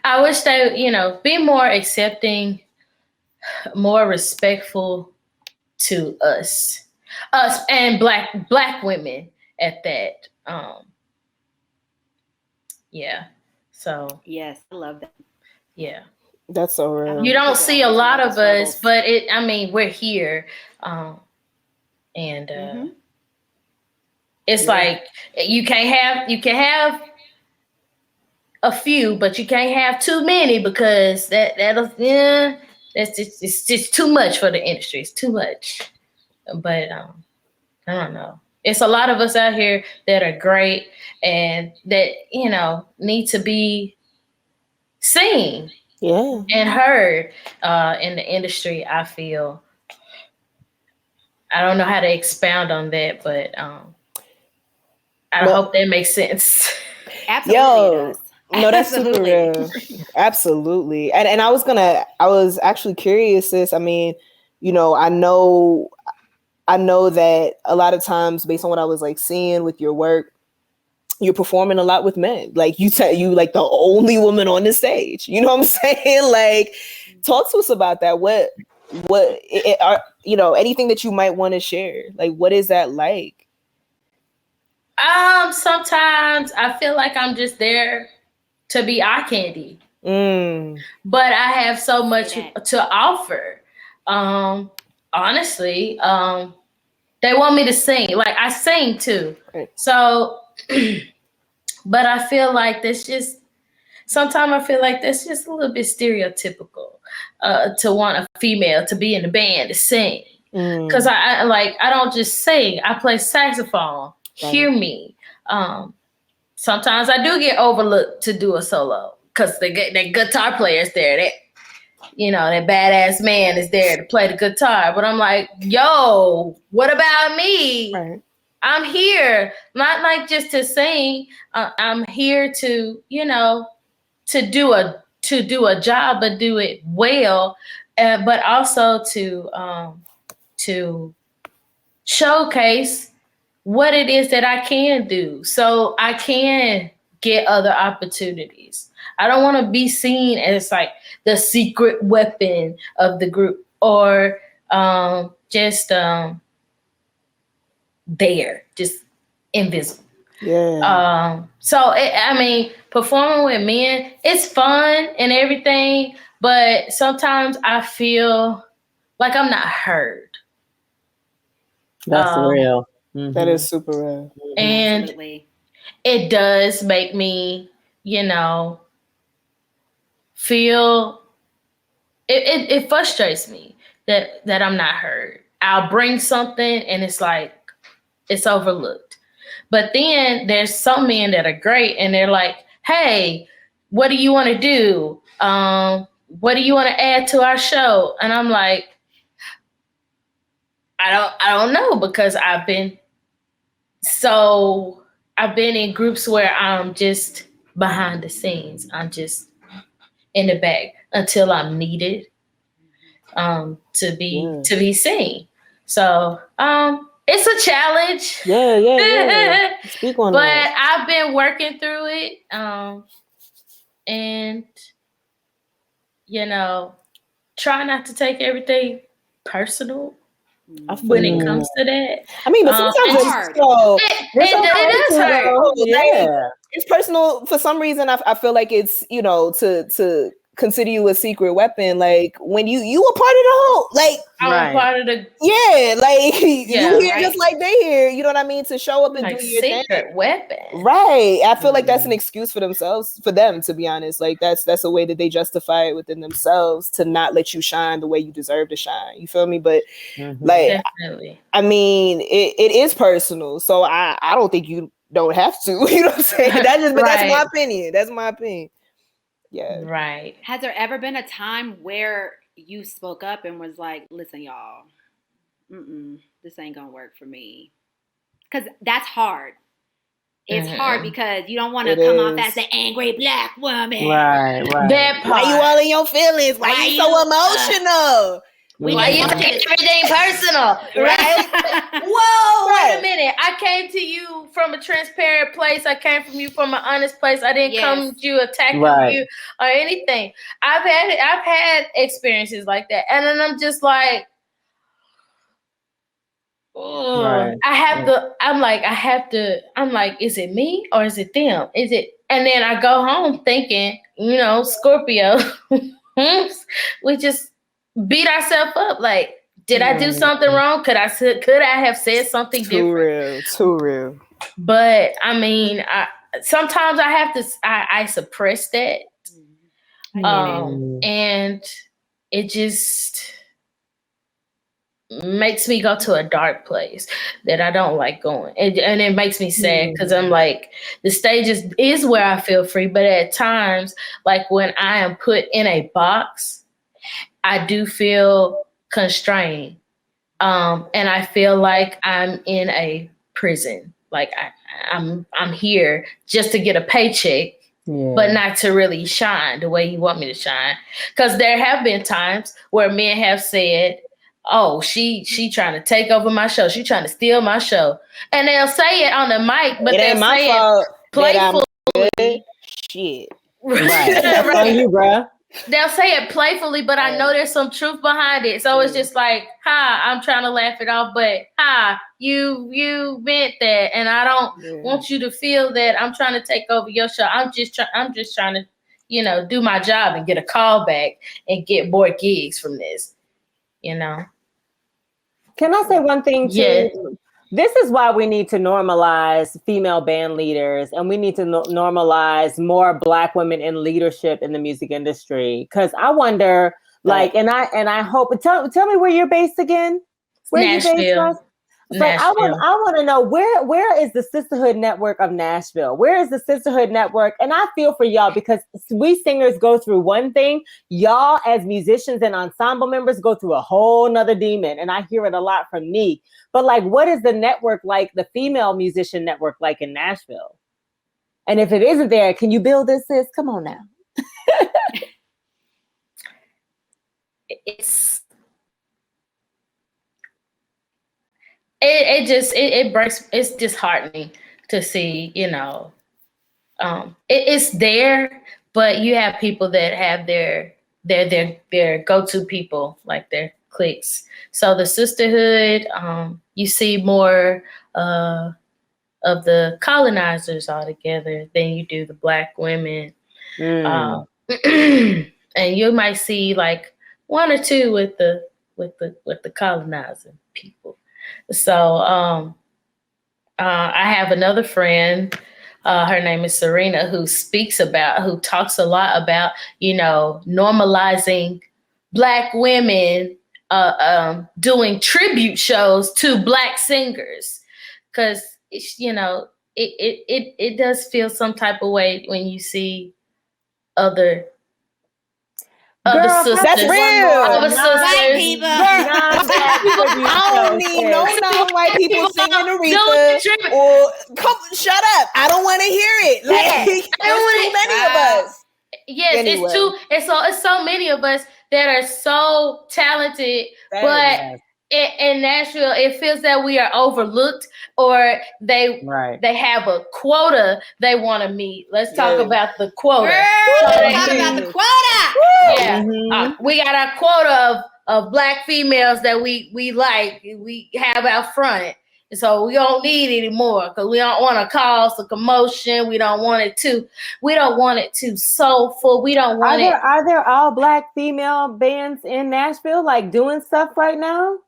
I wish they, be more accepting, more respectful to us and black women at that. Yeah. So yes, I love that. Yeah. That's so real. You don't see a lot of us, but we're here. It's like you can have a few, but you can't have too many because it's just too much for the industry. It's too much. But I don't know. It's a lot of us out here that are great and that, need to be seen and heard in the industry, I feel. I don't know how to expound on that, but I hope that makes sense. Absolutely. No, that's super real. Absolutely. And I was actually curious, sis. I mean, you know, I know that a lot of times based on what I was like seeing with your work, you're performing a lot with men. Like you like the only woman on the stage. You know what I'm saying? Like, talk to us about that. What you know, anything that you might want to share? Like, what is that like? Sometimes I feel like I'm just there to be eye candy. But I have so much to offer. Honestly, they want me to sing. Like I sing too. Right. So, but I feel like sometimes I feel like that's just a little bit stereotypical to want a female to be in the band to sing. Because I don't just sing. I play saxophone. Right. Hear me. Sometimes I do get overlooked to do a solo because the guitar player's there. That badass man is there to play the guitar. But I'm like, yo, what about me? Right. I'm here, not like just to sing. I'm here to, to do a job, but do it well, but also to showcase what it is that I can do, so I can get other opportunities. I don't want to be seen as like the secret weapon of the group or just invisible. Yeah. Performing with men, it's fun and everything, but sometimes I feel like I'm not heard. That's real. Mm-hmm. That is super real. And absolutely. It does make me, feel it frustrates me that I'm not heard. I'll bring something and it's like it's overlooked. But then there's some men that are great and they're like, hey, what do you want to do? What do you want to add to our show? And I'm like, I don't know, because I've been in groups where I'm just behind the scenes. I'm just in the back until I'm needed to be seen. So it's a challenge. Yeah. Speak on but that. I've been working through it. And try not to take everything personal. When it comes to that, I mean, but sometimes it's hard. It is hard. Yeah, it's personal for some reason. I feel like it's to consider you a secret weapon. Like when you a part of the whole, like I'm a part of the you hear just like they hear. You know what I mean? To show up and like do your secret thing. Weapon, right? I feel like that's an excuse for them. To be honest, like that's a way that they justify it within themselves to not let you shine the way you deserve to shine. You feel me? But definitely, I mean, it is personal, so I don't think you don't have to. You know what I'm saying? That's my opinion. That's my opinion. Yeah. Right. Has there ever been a time where you spoke up and was like, listen, y'all, this ain't gonna work for me? Because that's hard. It's hard because you don't want to come off as the angry Black woman. Right. That part. Why you all in your feelings? Why you so emotional? Why you take everything personal? Right? Whoa, wait a minute. I came to you from a transparent place. I came from you from an honest place. I didn't come to you attacking you or anything. I've had experiences like that. And then I'm just like, I'm like, is it me or is it them? Is it? And then I go home thinking, Scorpio, we just beat ourselves up. Like, did I do something wrong? Could I have said something different? Too real. But I mean, sometimes I have to. I suppress that, and it just makes me go to a dark place that I don't like going, and it makes me sad because I'm like, the stage is where I feel free, but at times, like when I am put in a box, I do feel constrained. And I feel like I'm in a prison. Like I'm here just to get a paycheck, but not to really shine the way you want me to shine. Because there have been times where men have said, "Oh, she trying to take over my show. She trying to steal my show," and they'll say it on the mic, but they'll say it playfully. Shit, right? That's on you, bro. They'll say it playfully, but I know there's some truth behind it. So it's just like, I'm trying to laugh it off, but you meant that, and I don't want you to feel that I'm trying to take over your show. I'm just trying to, do my job and get a call back and get more gigs from this, Can I say one thing too? Yeah. This is why we need to normalize female band leaders, and we need to normalize more Black women in leadership in the music industry. Because I wonder, and I hope. Tell me where you're based again. Where Nashville. you based, Roz? So I want to know where is the Sisterhood Network of Nashville? Where is the Sisterhood Network? And I feel for y'all because we singers go through one thing. Y'all as musicians and ensemble members go through a whole nother demon. And I hear it a lot from me. But what is the network like, the female musician network like in Nashville? And if it isn't there, can you build this, sis? Come on now. It breaks. It's disheartening to see, it's there, but you have people that have their go-to people, like their cliques. So the sisterhood, you see more of the colonizers all together than you do the Black women. And you might see one or two with the colonizing people. So I have another friend, her name is Serena, who talks a lot about, normalizing Black women doing tribute shows to Black singers. Because, it does feel some type of way when you see other sisters. That's real. Other sisters. White people. I don't need no non-white people singing Aretha. Or shut up. I don't want to hear it. There's too many of us. Yes, anyway. It's so many of us that are so talented, but in Nashville, it feels that we are overlooked, or they have a quota they want to meet. Let's talk about the quota. Talk about the quota. Yeah, we got our quota of Black females that we have out front. So we don't need any more because we don't want to cause a commotion. We don't want it too soulful. We don't want it. Are there all Black female bands in Nashville doing stuff right now?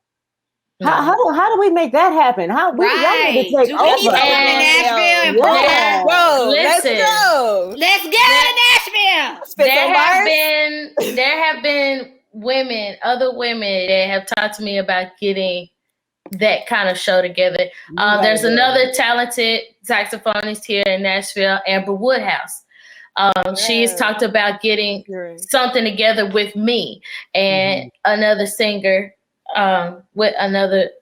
No. How do we make that happen? Y'all need to take over. We need to come to Nashville and bro, listen, let's go. Let's go to Nashville. There have been other women that have talked to me about getting that kind of show together. There's another talented saxophonist here in Nashville, Amber Woodhouse. She's talked about getting something together with me and another singer, with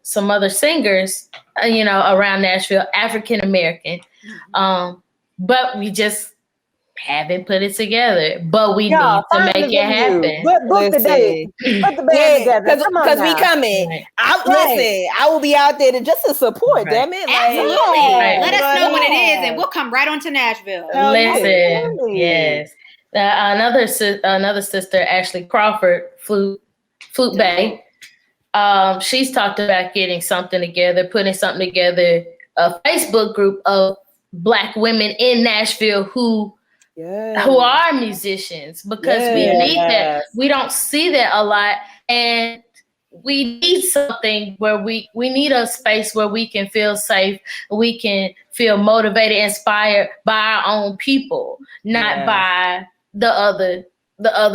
some other singers, around Nashville, African American. But we just haven't put it together, but we need to make it happen. Book the date. Put the band together. Because we coming. Right. Listen, I will be out there to support. Damn it! Absolutely. Let us know when it is, and we'll come right on to Nashville. Listen, yes. Another sister, Ashley Crawford, Flute Bay. She's talked about getting something together, putting something together, a Facebook group of Black women in Nashville who are musicians, because we need that. We don't see that a lot, and we need something where we need a space where we can feel safe, we can feel motivated, inspired by our own people, not by the other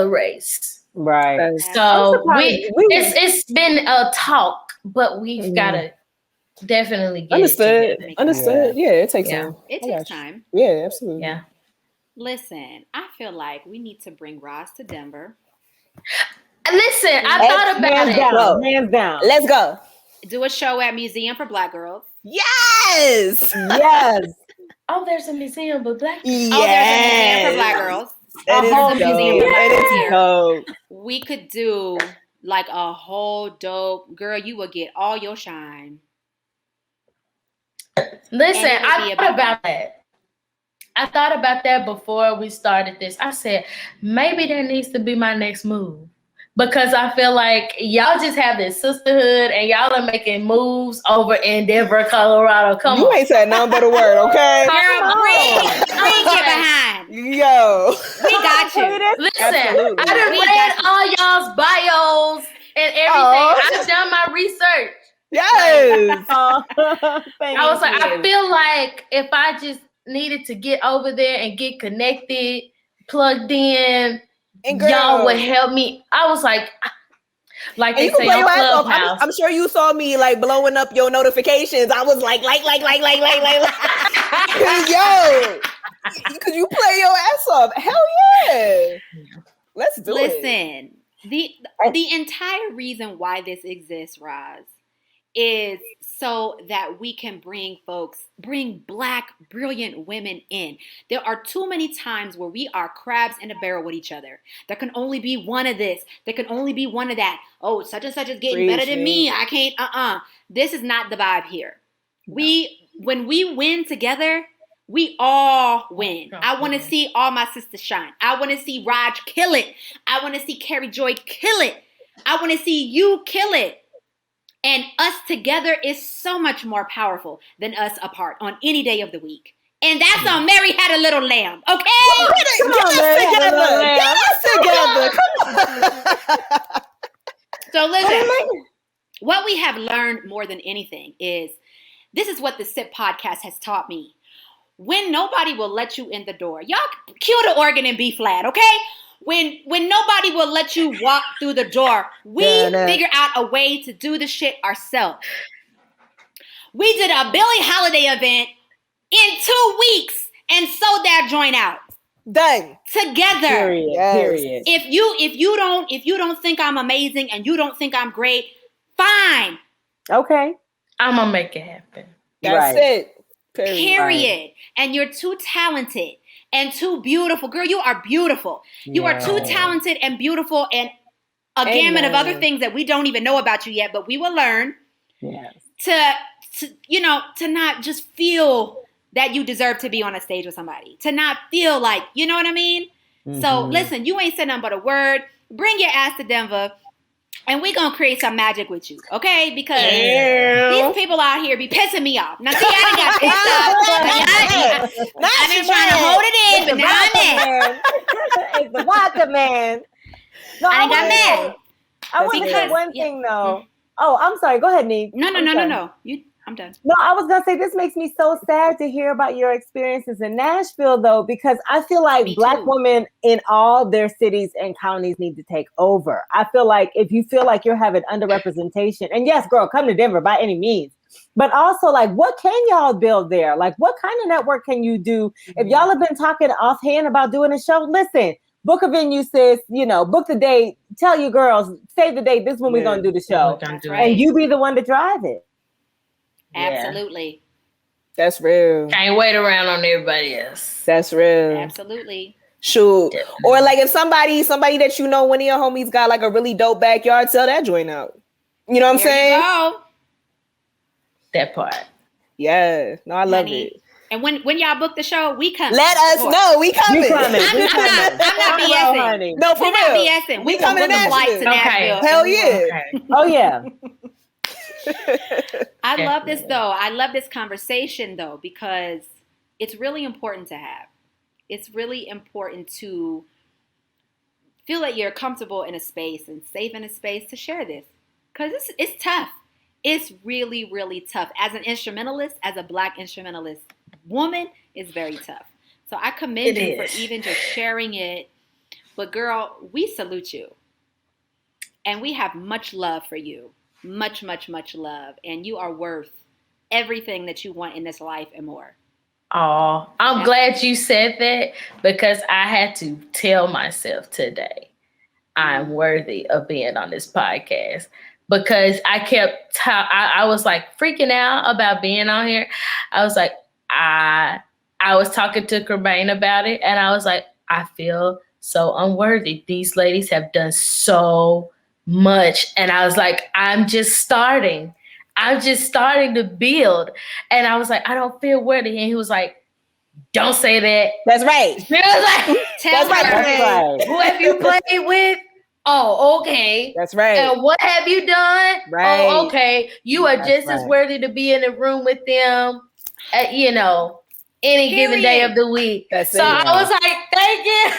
race. Right. So it's been a talk, but we've got to definitely get Understood. it Understood. Yeah, it takes time. It takes time. Yeah, absolutely. Yeah. Listen, I feel like we need to bring Roz to Denver. Listen, I thought about it. Hands down. Let's go. Do a show at Museum for Black Girls. Yes. Yes. Oh, there's a museum for Black girls. Yes. Oh, there's a museum for Black girls. That is There's a museum for Black girls That is here. dope. We could do like a whole dope, girl, you will get all your shine. Listen, And it would I be thought about that. I thought about that before we started this. I said, maybe that needs to be my next move. Because I feel like y'all just have this sisterhood and y'all are making moves over in Denver, Colorado. Come You on. ain't said nothing but a word, okay? Girl, bring it behind. Yo. We got you. Listen, Absolutely. I done We read got all y'all's bios and everything. Oh. I've done my research. Yes. I was like, I feel like if I just needed to get over there and get connected, plugged in, And girl, y'all would help me. I was like and they you can say play on your ass off. Clubhouse. I'm sure you saw me like blowing up your notifications. I was like. Yo, could you play your ass off? Hell yeah. Let's do it. Listen, the entire reason why this exists, Roz, is so that we can bring Black, brilliant women in. There are too many times where we are crabs in a barrel with each other. There can only be one of this. There can only be one of that. Oh, such and such is getting better than me. I can't, This is not the vibe here. No. When we win together, we all win. I want to see all my sisters shine. I want to see Raj kill it. I want to see Carrie Joy kill it. I want to see you kill it. And us together is so much more powerful than us apart on any day of the week. And that's on Mary Had a Little Lamb, okay? Come on, Get us together. So listen, what we have learned more than anything is, this is what the SIP podcast has taught me. When nobody will let you in the door, y'all cue the organ in B flat, okay? When nobody will let you walk through the door, we figure out a way to do the shit ourselves. We did a Billie Holiday event in 2 weeks and sold that joint out. Done. Together. Period. If you don't think I'm amazing and you don't think I'm great, fine. Okay. I'm gonna make it happen. That's it. Period. Right. And you're too talented and too beautiful. Girl, you are beautiful. You are too talented and beautiful and a gamut of other things that we don't even know about you yet, but we will learn. Yes. To not just feel that you deserve to be on a stage with somebody. To not feel like, you know what I mean? Mm-hmm. So listen, you ain't said nothing but a word. Bring your ass to Denver. And we're going to create some magic with you, okay? Because these people out here be pissing me off. Now, see, I done got pissed off. I've been trying to hold it in, but now I'm mad. It's the vodka man. No, I got mad. I want to say one thing, though. Oh, I'm sorry. Go ahead, Nee. No. I'm done. No, I was going to say, this makes me so sad to hear about your experiences in Nashville, though, because I feel like Black women in all their cities and counties need to take over. I feel like if you feel like you're having underrepresentation, and yes, girl, come to Denver by any means, but also like, what can y'all build there? Like, what kind of network can you do? If y'all have been talking offhand about doing a show, listen, book a venue, sis, book the date, tell your girls, save the date, this is when we're going to do the show. And you be the one to drive it. Absolutely. That's real. Can't wait around on everybody else. That's real. Absolutely. Shoot. Or like if somebody that you know, one of your homies got like a really dope backyard, sell that joint out. You know what I'm saying? Go. That part. Yeah. No, I love it. And when y'all book the show, we come. Let us know. We coming. I'm not BSing. No, for real. We're not BSing. We coming to Nashville. Okay. Hell yeah. Okay. Oh yeah. I love this though. I love this conversation though, because it's really important to have. It's really important to feel that you're comfortable in a space and safe in a space to share this. Because it's tough. It's really, really tough. As an instrumentalist, as a Black instrumentalist woman, it's very tough. So I commend you for even just sharing it. But girl, we salute you. And we have much love for you. Much, much, much love. And you are worth everything that you want in this life and more. Oh, I'm glad you said that, because I had to tell myself today I'm worthy of being on this podcast, because I was like freaking out about being on here. I was like, I was talking to Corbane about it, and I was like, I feel so unworthy. These ladies have done so much. And I was like, I'm just starting to build. And I was like, I don't feel worthy. And he was like, don't say that. That's right. He was like, That's right. who have you played with? Oh, okay. That's right. And what have you done? Right. Oh, okay. You are just as worthy to be in the room with them, any given day of the week. I was like, thank you.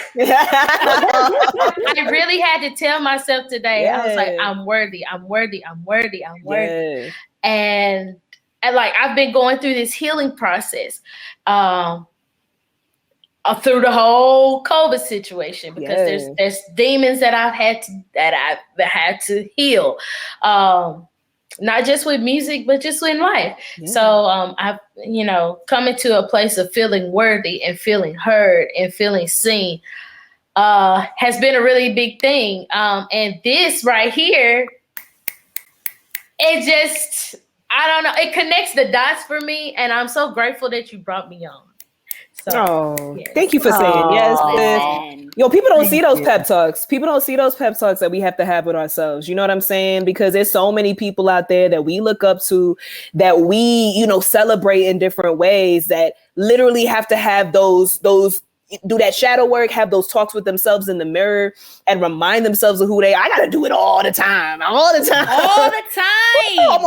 I really had to tell myself today. I was like, I'm worthy. Yeah. And like, I've been going through this healing process through the whole COVID situation, because there's demons that I've had to heal. Not just with music, but just in life. Yeah. So I've, coming to a place of feeling worthy and feeling heard and feeling seen has been a really big thing. And this right here, it just, I don't know, it connects the dots for me. And I'm so grateful that you brought me on. So, yes. Thank you for saying yes. Yo, people don't see those pep talks. People don't see those pep talks that we have to have with ourselves. You know what I'm saying? Because there's so many people out there that we look up to, that we, celebrate in different ways, that literally have to have those do that shadow work, have those talks with themselves in the mirror, and remind themselves of who they are. I gotta do it all the time. I'm on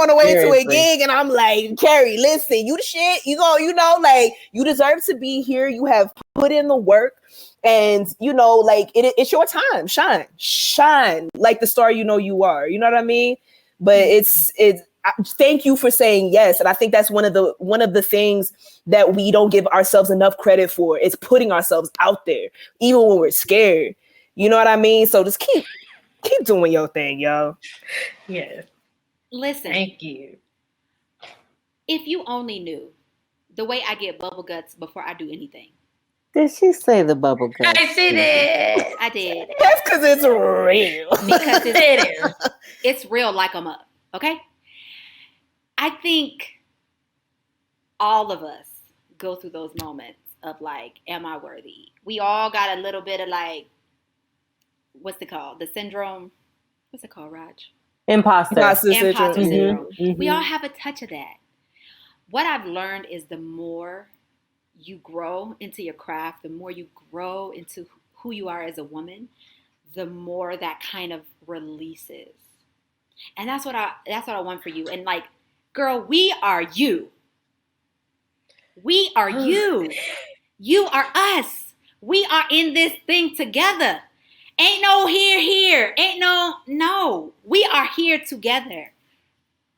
the way to a gig and I'm like, Carrie, listen, you the shit. You deserve to be here. You have put in the work, and it's your time. Shine like the star you are. You know what I mean? But thank you for saying yes. And I think that's one of the things that we don't give ourselves enough credit for. It's putting ourselves out there, even when we're scared. You know what I mean? So just keep doing your thing, yo. Yeah. Listen. Thank you. If you only knew the way I get bubble guts before I do anything. Did she say the bubble guts? I did. I did. That's because it's real. Because it's real like I'm up. Okay? I think all of us go through those moments of like, am I worthy? We all got a little bit of like, what's it called? The syndrome. What's it called, Raj? Imposter syndrome. Mm-hmm. We all have a touch of that. What I've learned is the more you grow into your craft, the more you grow into who you are as a woman, the more that kind of releases. And that's what I want for you. And like, girl, we are you. We are you. You are us. We are in this thing together. Ain't no here. Ain't no. We are here together.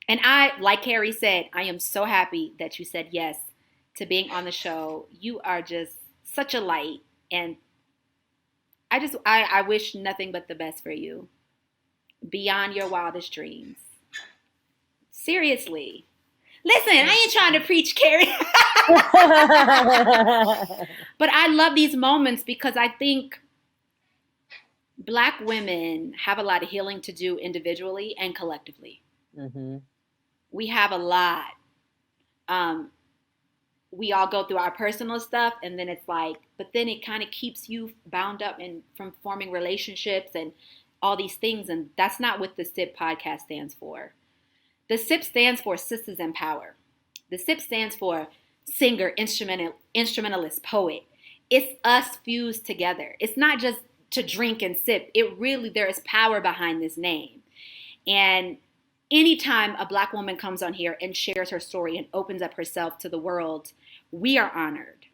And like Carrie said, I am so happy that you said yes to being on the show. You are just such a light. And I wish nothing but the best for you. Beyond your wildest dreams. Seriously. Listen, I ain't trying to preach, Carrie. But I love these moments because I think Black women have a lot of healing to do individually and collectively. Mm-hmm. We have a lot. We all go through our personal stuff, and then it's like, but then it kind of keeps you bound up from forming relationships and all these things. And that's not what the SIP podcast stands for. The SIP stands for Sisters in Power. The SIP stands for singer, instrumentalist, poet. It's us fused together. It's not just to drink and sip. There is power behind this name. And anytime a Black woman comes on here and shares her story and opens up herself to the world, we are honored.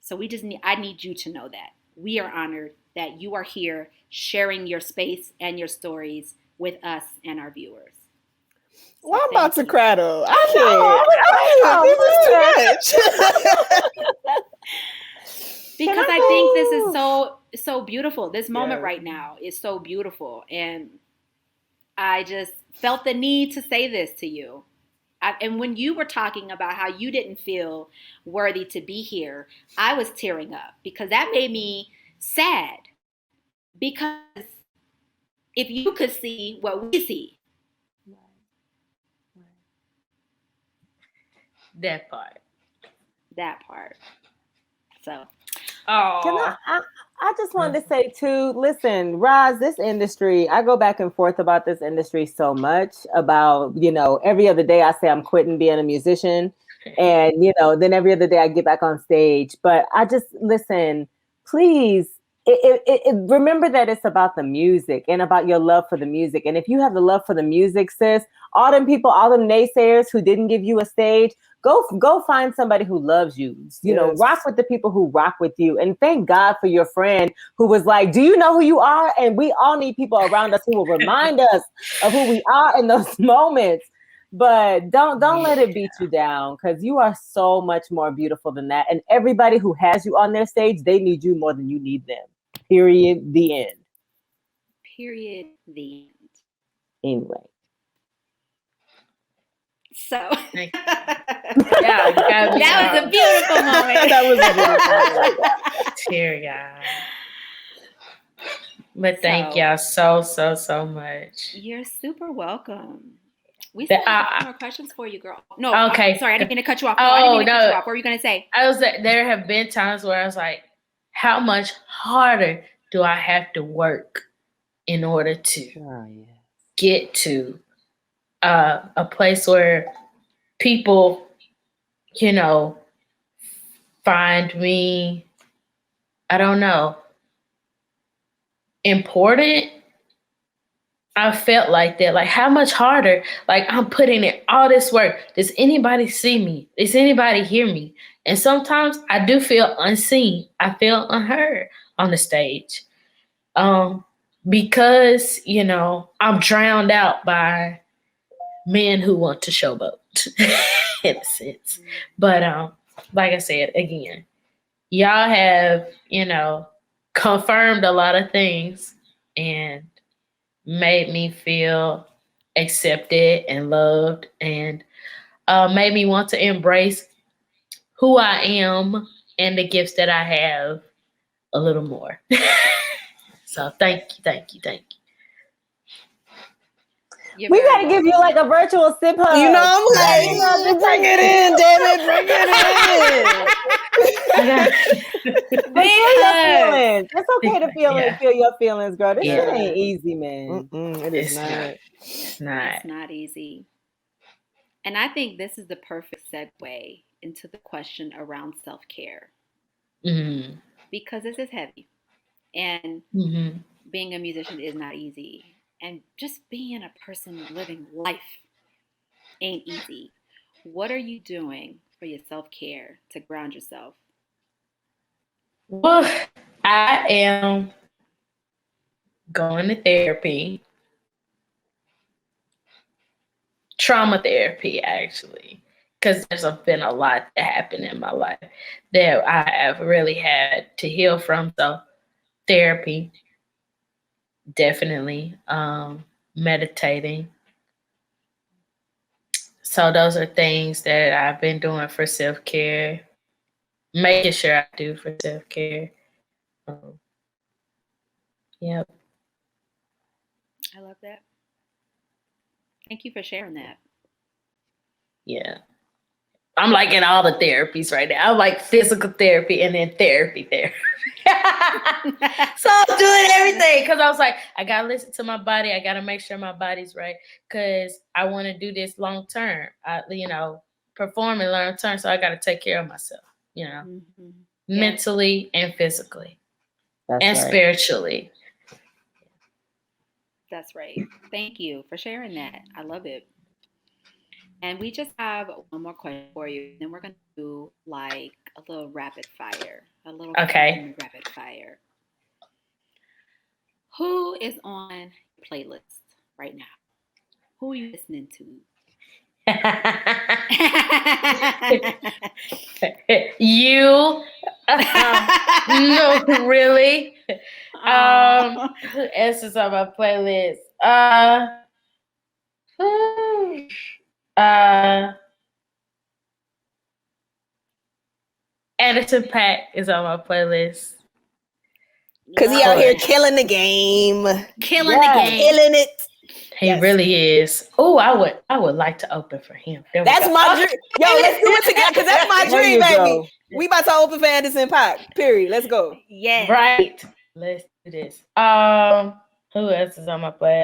So I need you to know that. We are honored that you are here sharing your space and your stories with us and our viewers. So well, I'm about to cry though. I because I think this is so beautiful. This moment right now is so beautiful. And I just felt the need to say this to you. And when you were talking about how you didn't feel worthy to be here, I was tearing up because that made me sad. Because if you could see what we see, That part. So, I just wanted to say too, listen, Roz, this industry, I go back and forth about this industry so much about, every other day I say I'm quitting being a musician and, then every other day I get back on stage. But I just, listen, please, remember that it's about the music and about your love for the music. And if you have the love for the music, sis, all them people, all them naysayers who didn't give you a stage, go find somebody who loves you. Rock with the people who rock with you. And thank God for your friend who was like, do you know who you are? And we all need people around us who will remind us of who we are in those moments. But don't let it beat you down, because you are so much more beautiful than that. And everybody who has you on their stage, they need you more than you need them. Period. The end. Period. The end. Anyway. So that was a beautiful moment. That was a beautiful moment. Teary eye. But thank y'all so much. You're super welcome. We still have more questions for you, girl. No, okay. Sorry, I didn't mean to cut you off. No. What were you gonna say? There have been times where I was like, how much harder do I have to work in order to get to a place where people, find me, I don't know, important? I felt like that. Like, how much harder? Like, I'm putting in all this work. Does anybody see me? Does anybody hear me? And sometimes I do feel unseen. I feel unheard on the stage. Because, I'm drowned out by men who want to showboat in a sense. But like I said, again, y'all have, confirmed a lot of things and made me feel accepted and loved, and made me want to embrace who I am and the gifts that I have a little more. So thank you. We got to give you like a virtual sip hug. I'm like, bring it in, damn it, bring it in. Feel your feelings. It's okay to feel your feelings, girl. This shit ain't easy, man. It is not. It's not. It's not easy. And I think this is the perfect segue into the question around self-care. Mm-hmm. Because this is heavy. And being a musician is not easy. And just being a person living life ain't easy. What are you doing for your self-care to ground yourself? Well, I am going to therapy. Trauma therapy, actually. Because there's been a lot that happened in my life that I have really had to heal from. So therapy. Definitely. Meditating. So those are things that I've been doing for self-care. Making sure I do for self-care. Yep. I love that. Thank you for sharing that. Yeah. I'm like in all the therapies right now. I'm like physical therapy and then therapy. So I'm doing everything because I was like, I got to listen to my body. I got to make sure my body's right because I want to do this long term, performing long term. So I got to take care of myself, mentally and physically. That's right. Spiritually. That's right. Thank you for sharing that. I love it. And we just have one more question for you. Then we're going to do like a little rapid fire. Rapid fire. Who is on your playlist right now? Who are you listening to? You? No, really? Who else is on my playlist? Anderson .Paak is on my playlist. Because he out here killing the game. Killing the game. Killing it. He really is. Oh, I would like to open for him. That's my dream. Yo, let's do it together because that's my dream, baby. We about to open for Anderson .Paak. Period. Let's go. Yeah. Right. Let's do this. Who else is on my play?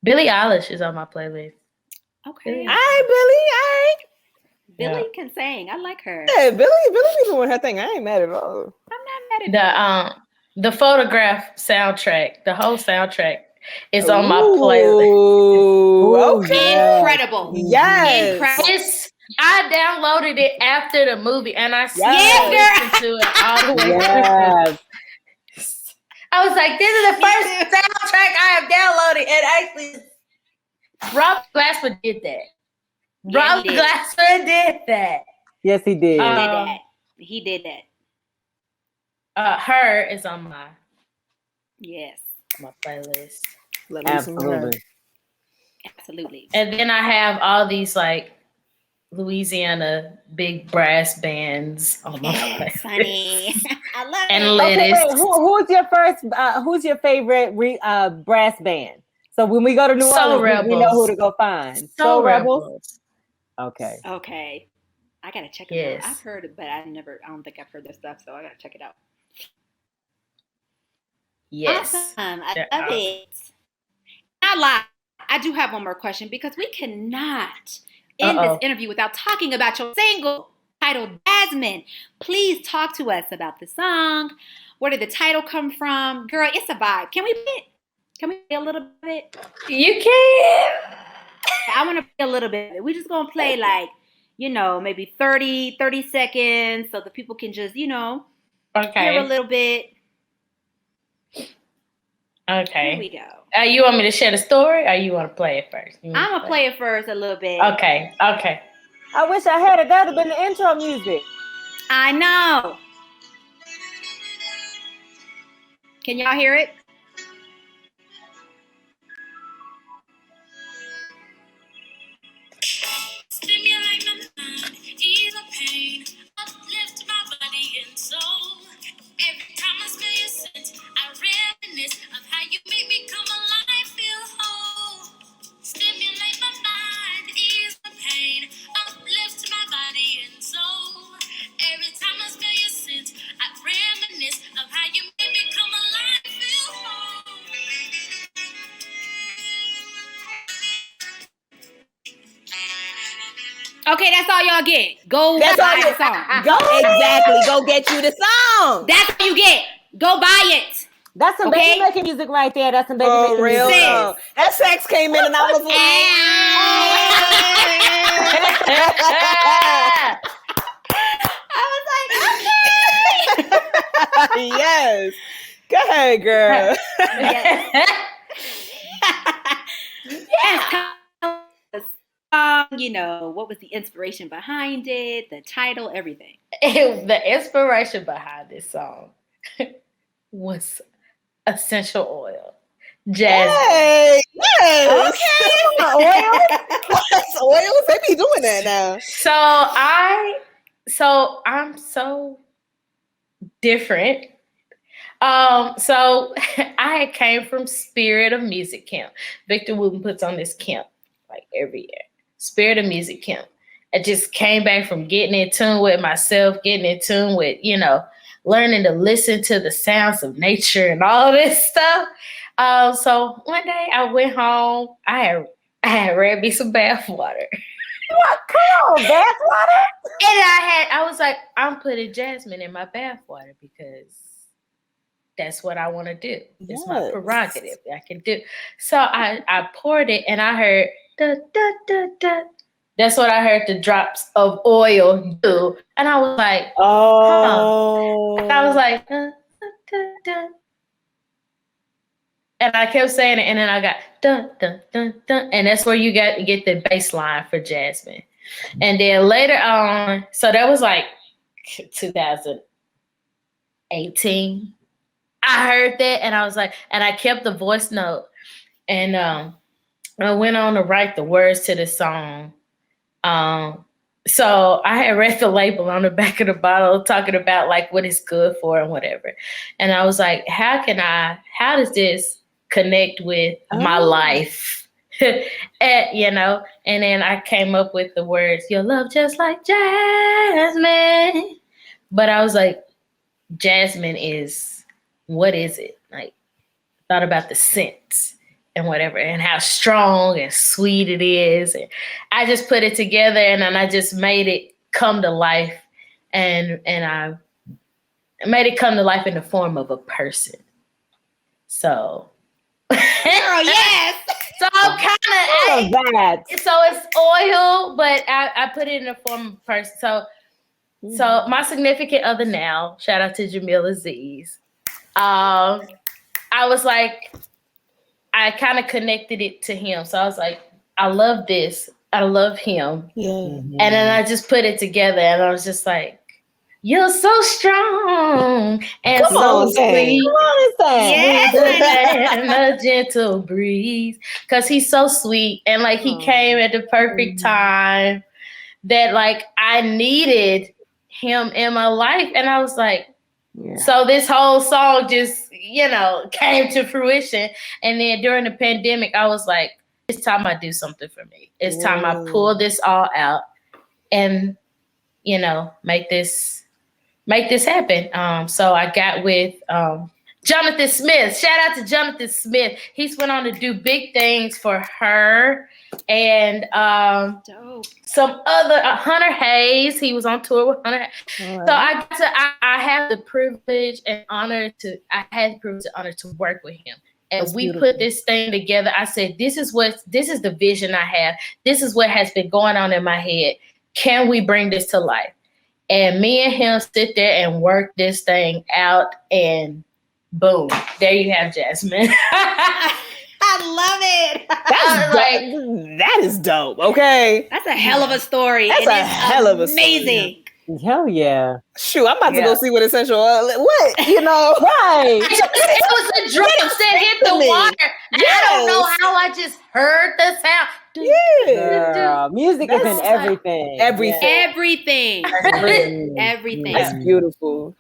Billie Eilish is on my playlist. Okay. All right, Billie. Billie can sing. I like her. Yeah, Billie be doing her thing. I ain't mad at all. I'm not mad at the Photograph soundtrack, the whole soundtrack is on my playlist. Okay. Incredible. Yes. Incredible. I downloaded it after the movie and I still Yes, listened to it all the way through. I was like, this is the first soundtrack I have downloaded, and actually, Rob Glassford did that. Yeah, Rob Glassford did that. Yes, he did. He did that. Her is on my playlist. Absolutely. And then I have all these like Louisiana big brass bands on my playlist. Honey. I love and it. lettuce. Okay, who's your favorite brass band? So when we go to New Orleans, we know who to go find. Soul Rebels. Okay. I gotta check it out. I've heard it, but I don't think I've heard this stuff, so I gotta check it out. Yes. Awesome. I love it. Not lie. I do have one more question because we cannot end this interview without talking about your single titled Jasmine. Please talk to us about the song. Where did the title come from? Girl, it's a vibe. Can we play a little bit? You can. I want to play a little bit. We're just going to play like, maybe 30 seconds so the people can just, hear a little bit. Okay. Here we go. You want me to share the story or you want to play it first? I'm going to play it first a little bit. Okay. I wish I had it. That would have been the intro music. I know. Can y'all hear it? Stimulate my mind, ease my pain, uplift my body and soul. Every time I smell your scent, I reminisce of how you make me come alive, feel whole. Stimulate my mind, ease my pain, uplift my body and soul. Every time I smell your scent, I reminisce of how you make me come alive, feel whole. Okay, that's all y'all get. Go buy the song. Go get you the song. That's all you get. Go buy it. That's some baby making music right there. That's some baby making music. No. That sax came in and I was like, okay. Yes. Go ahead, girl. Yes. What was the inspiration behind it, the title, everything. The inspiration behind this song was essential oil. Jasmine. Hey, yes. Okay. Oils? They be doing that now. So I'm so different. So I came from Spirit of Music Camp. Victor Wooten puts on this camp like every year. Spirit of Music Camp. I just came back from getting in tune with myself, getting in tune with, learning to listen to the sounds of nature and all this stuff. So one day I went home. I had read me some bath water. What? Come on, bath water? And I was like, I'm putting Jasmine in my bath water because that's what I want to do. It's my prerogative. I can do. So I poured it and I heard da, da, da, da. That's what I heard the drops of oil do. And I was like, oh. And I was like, da, da, da, da. And I kept saying it, and then I got dun dun dun dun, and that's where you get the bass line for Jasmine. And then later on, so that was like 2018. I heard that, and I was like, and I kept the voice note, and I went on to write the words to the song. So I had read the label on the back of the bottle talking about like what it's good for and whatever. And I was like, how does this connect with my life. And then I came up with the words, your love just like jasmine. But I was like, jasmine is, what is it? Like, thought about the scent and whatever, and how strong and sweet it is. And I just put it together, and then I just made it come to life. And I made it come to life in the form of a person. So, girl, yes. So I'm kind of that. So it's oil, but I put it in the form of a person. So my significant other now, shout out to Jamil Aziz. I was like, I kind of connected it to him. So I was like, I love this. I love him. Yeah. And then I just put it together, and I was just like, you're so strong and so sweet. Come on, And a gentle breeze. Because he's so sweet. And like he came at the perfect time that like I needed him in my life. And I was like, so this whole song just, came to fruition. And then during the pandemic, I was like, it's time I do something for me. It's time I pull this all out and, make this happen. So I got with Jonathan Smith. Shout out to Jonathan Smith. He's went on to do big things for her. And some other Hunter Hayes. He was on tour with Hunter. Right. So I have the privilege and honor to work with him. And that's we beautiful. Put this thing together. I said, this is the vision I have. This is what has been going on in my head. Can we bring this to life? And me and him sit there and work this thing out, and boom, there you have Jasmine. I love it. That is dope. Okay. That's a hell of a story. That's a hell of a amazing. Hell yeah. Shoot, I'm about to go see what Essential right. It was the drums that hit the water. Yes. I don't know how I just heard the sound. Girl, music is in everything. Everything. That's beautiful.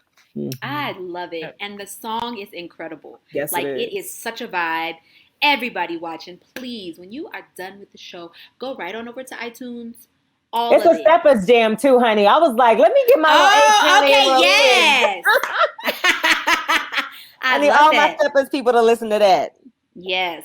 I love it. And the song is incredible. Yes, it is such a vibe. Everybody watching, please, when you are done with the show, go right on over to iTunes. It's a Steppers jam too, honey. I was like, let me get my yes. I need all my Steppers people to listen to that. Yes.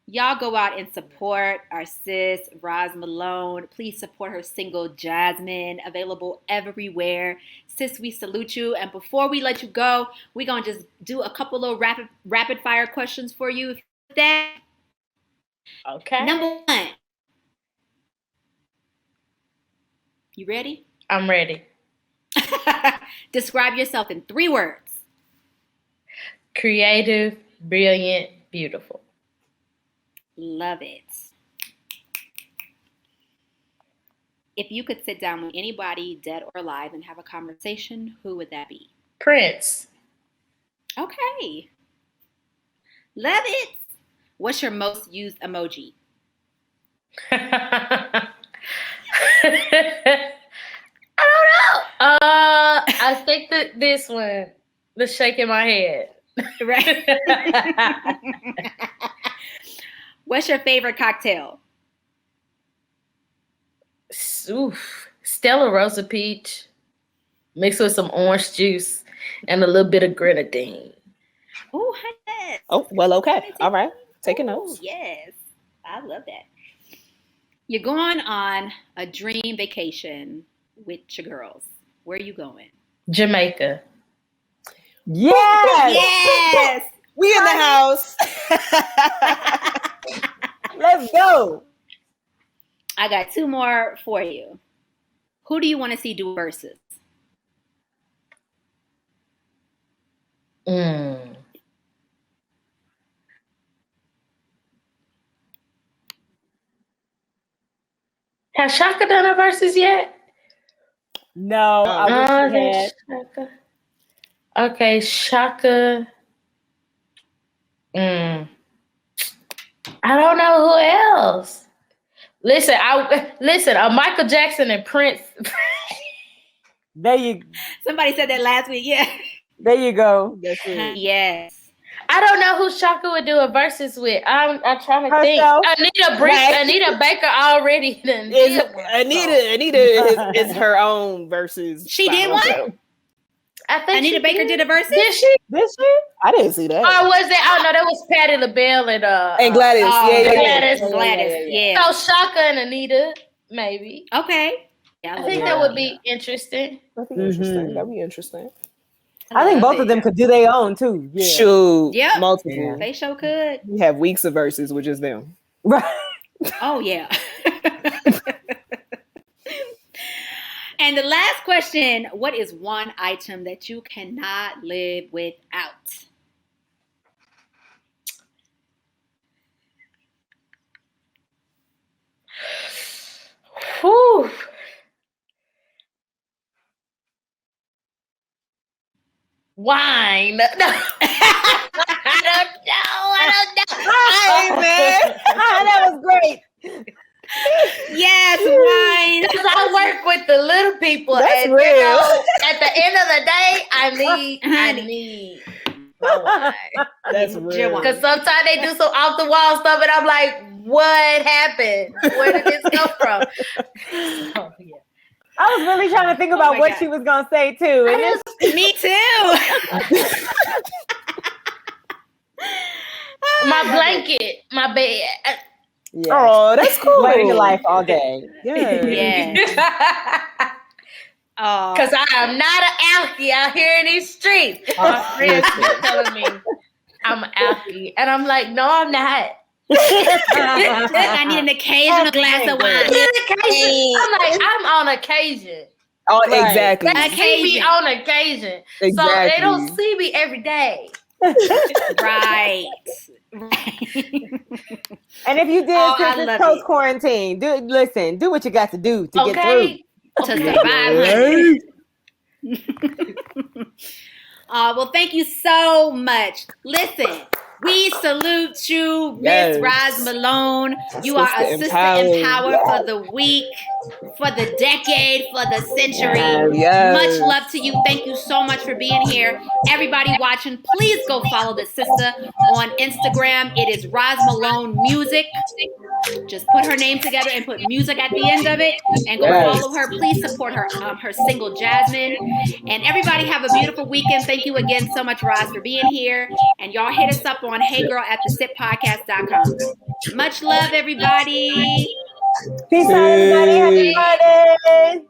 Y'all go out and support our sis, Roz Malone. Please support her single, Jasmine, available everywhere. Sis, we salute you. And before we let you go, we're going to just do a couple of rapid fire questions for you. That. Okay. Number 1. You ready? I'm ready. Describe yourself in 3 words. Creative, brilliant, beautiful. Love it. If you could sit down with anybody, dead or alive, and have a conversation, who would that be? Prince. Okay. Love it. What's your most used emoji? I don't know. I think that this one, the shaking my head. Right. What's your favorite cocktail? Stella Rosa Peach, mixed with some orange juice and a little bit of grenadine. Oh, yes. Oh, well, okay. All right. Taking notes. Yes. I love that. You're going on a dream vacation with your girls. Where are you going? Jamaica. Yes. Yes. We in the house. Let's go. I got 2 more for you. Who do you want to see do verses? Has Shaka done her verses yet? No, I wish she had. Shaka. Okay, Shaka. I don't know who else. Listen, Michael Jackson and Prince. There you. Somebody said that last week. Yeah. There you go. That's it. Yes. I don't know who Shaka would do a versus with. I'm trying to Herself? think. Anita Baker already done did one. Anita is her own versus. She did one? I think Anita Baker did a versus? Did she? I didn't see that. Or was it? Oh no, that was Patti LaBelle and Gladys. Gladys. Yeah. So Shaka and Anita, maybe. Okay. Yeah, I think that would be interesting. That'd be interesting. That'd be interesting. I think both of them could do their own too. Yeah. Shoot. Yep. Multiple. Yeah. They sure could. We have weeks of verses with just them. Right. Oh, yeah. And the last question, what is one item that you cannot live without? Whew. Wine. No. I don't know. Hey, man. That was great. Yes, wine. Because I work with the little people. That's and real. You know, at the end of the day, I need my wine. That's real. Because sometimes they do some off the wall stuff, and I'm like, what happened? Where did this come from? Oh, yeah. I was really trying to think about what she was gonna say too. And me too. My blanket, my bed. yeah. Oh, that's cool. Living your life all day. Yeah. Yeah. Because I am not an alkie out here in these streets. My friends keep telling me I'm an alkie. And I'm like, no, I'm not. I need an occasional glass of wine. I'm like, I'm on occasion. Oh, Right. exactly. They see me on occasion. So Exactly. they don't see me every day. Right. And if you did, I since it's love post it. quarantine, do what you got to do to get through. To survive. Well, thank you so much. Listen, we salute you, Miss Yes. Roz Malone. You are a Sister Empowered for the week, for the decade, for the century. Yes. Much love to you. Thank you so much for being here. Everybody watching, please go follow the sister on Instagram. It is Roz Malone Music. Just put her name together and put music at the end of it, and go Yes. follow her. Please support her her single Jasmine. And everybody have a beautiful weekend. Thank you again so much, Roz, for being here. And y'all hit us up on heygirl@thesippodcast.com. Much love, everybody. Peace out, everybody. Happy Friday.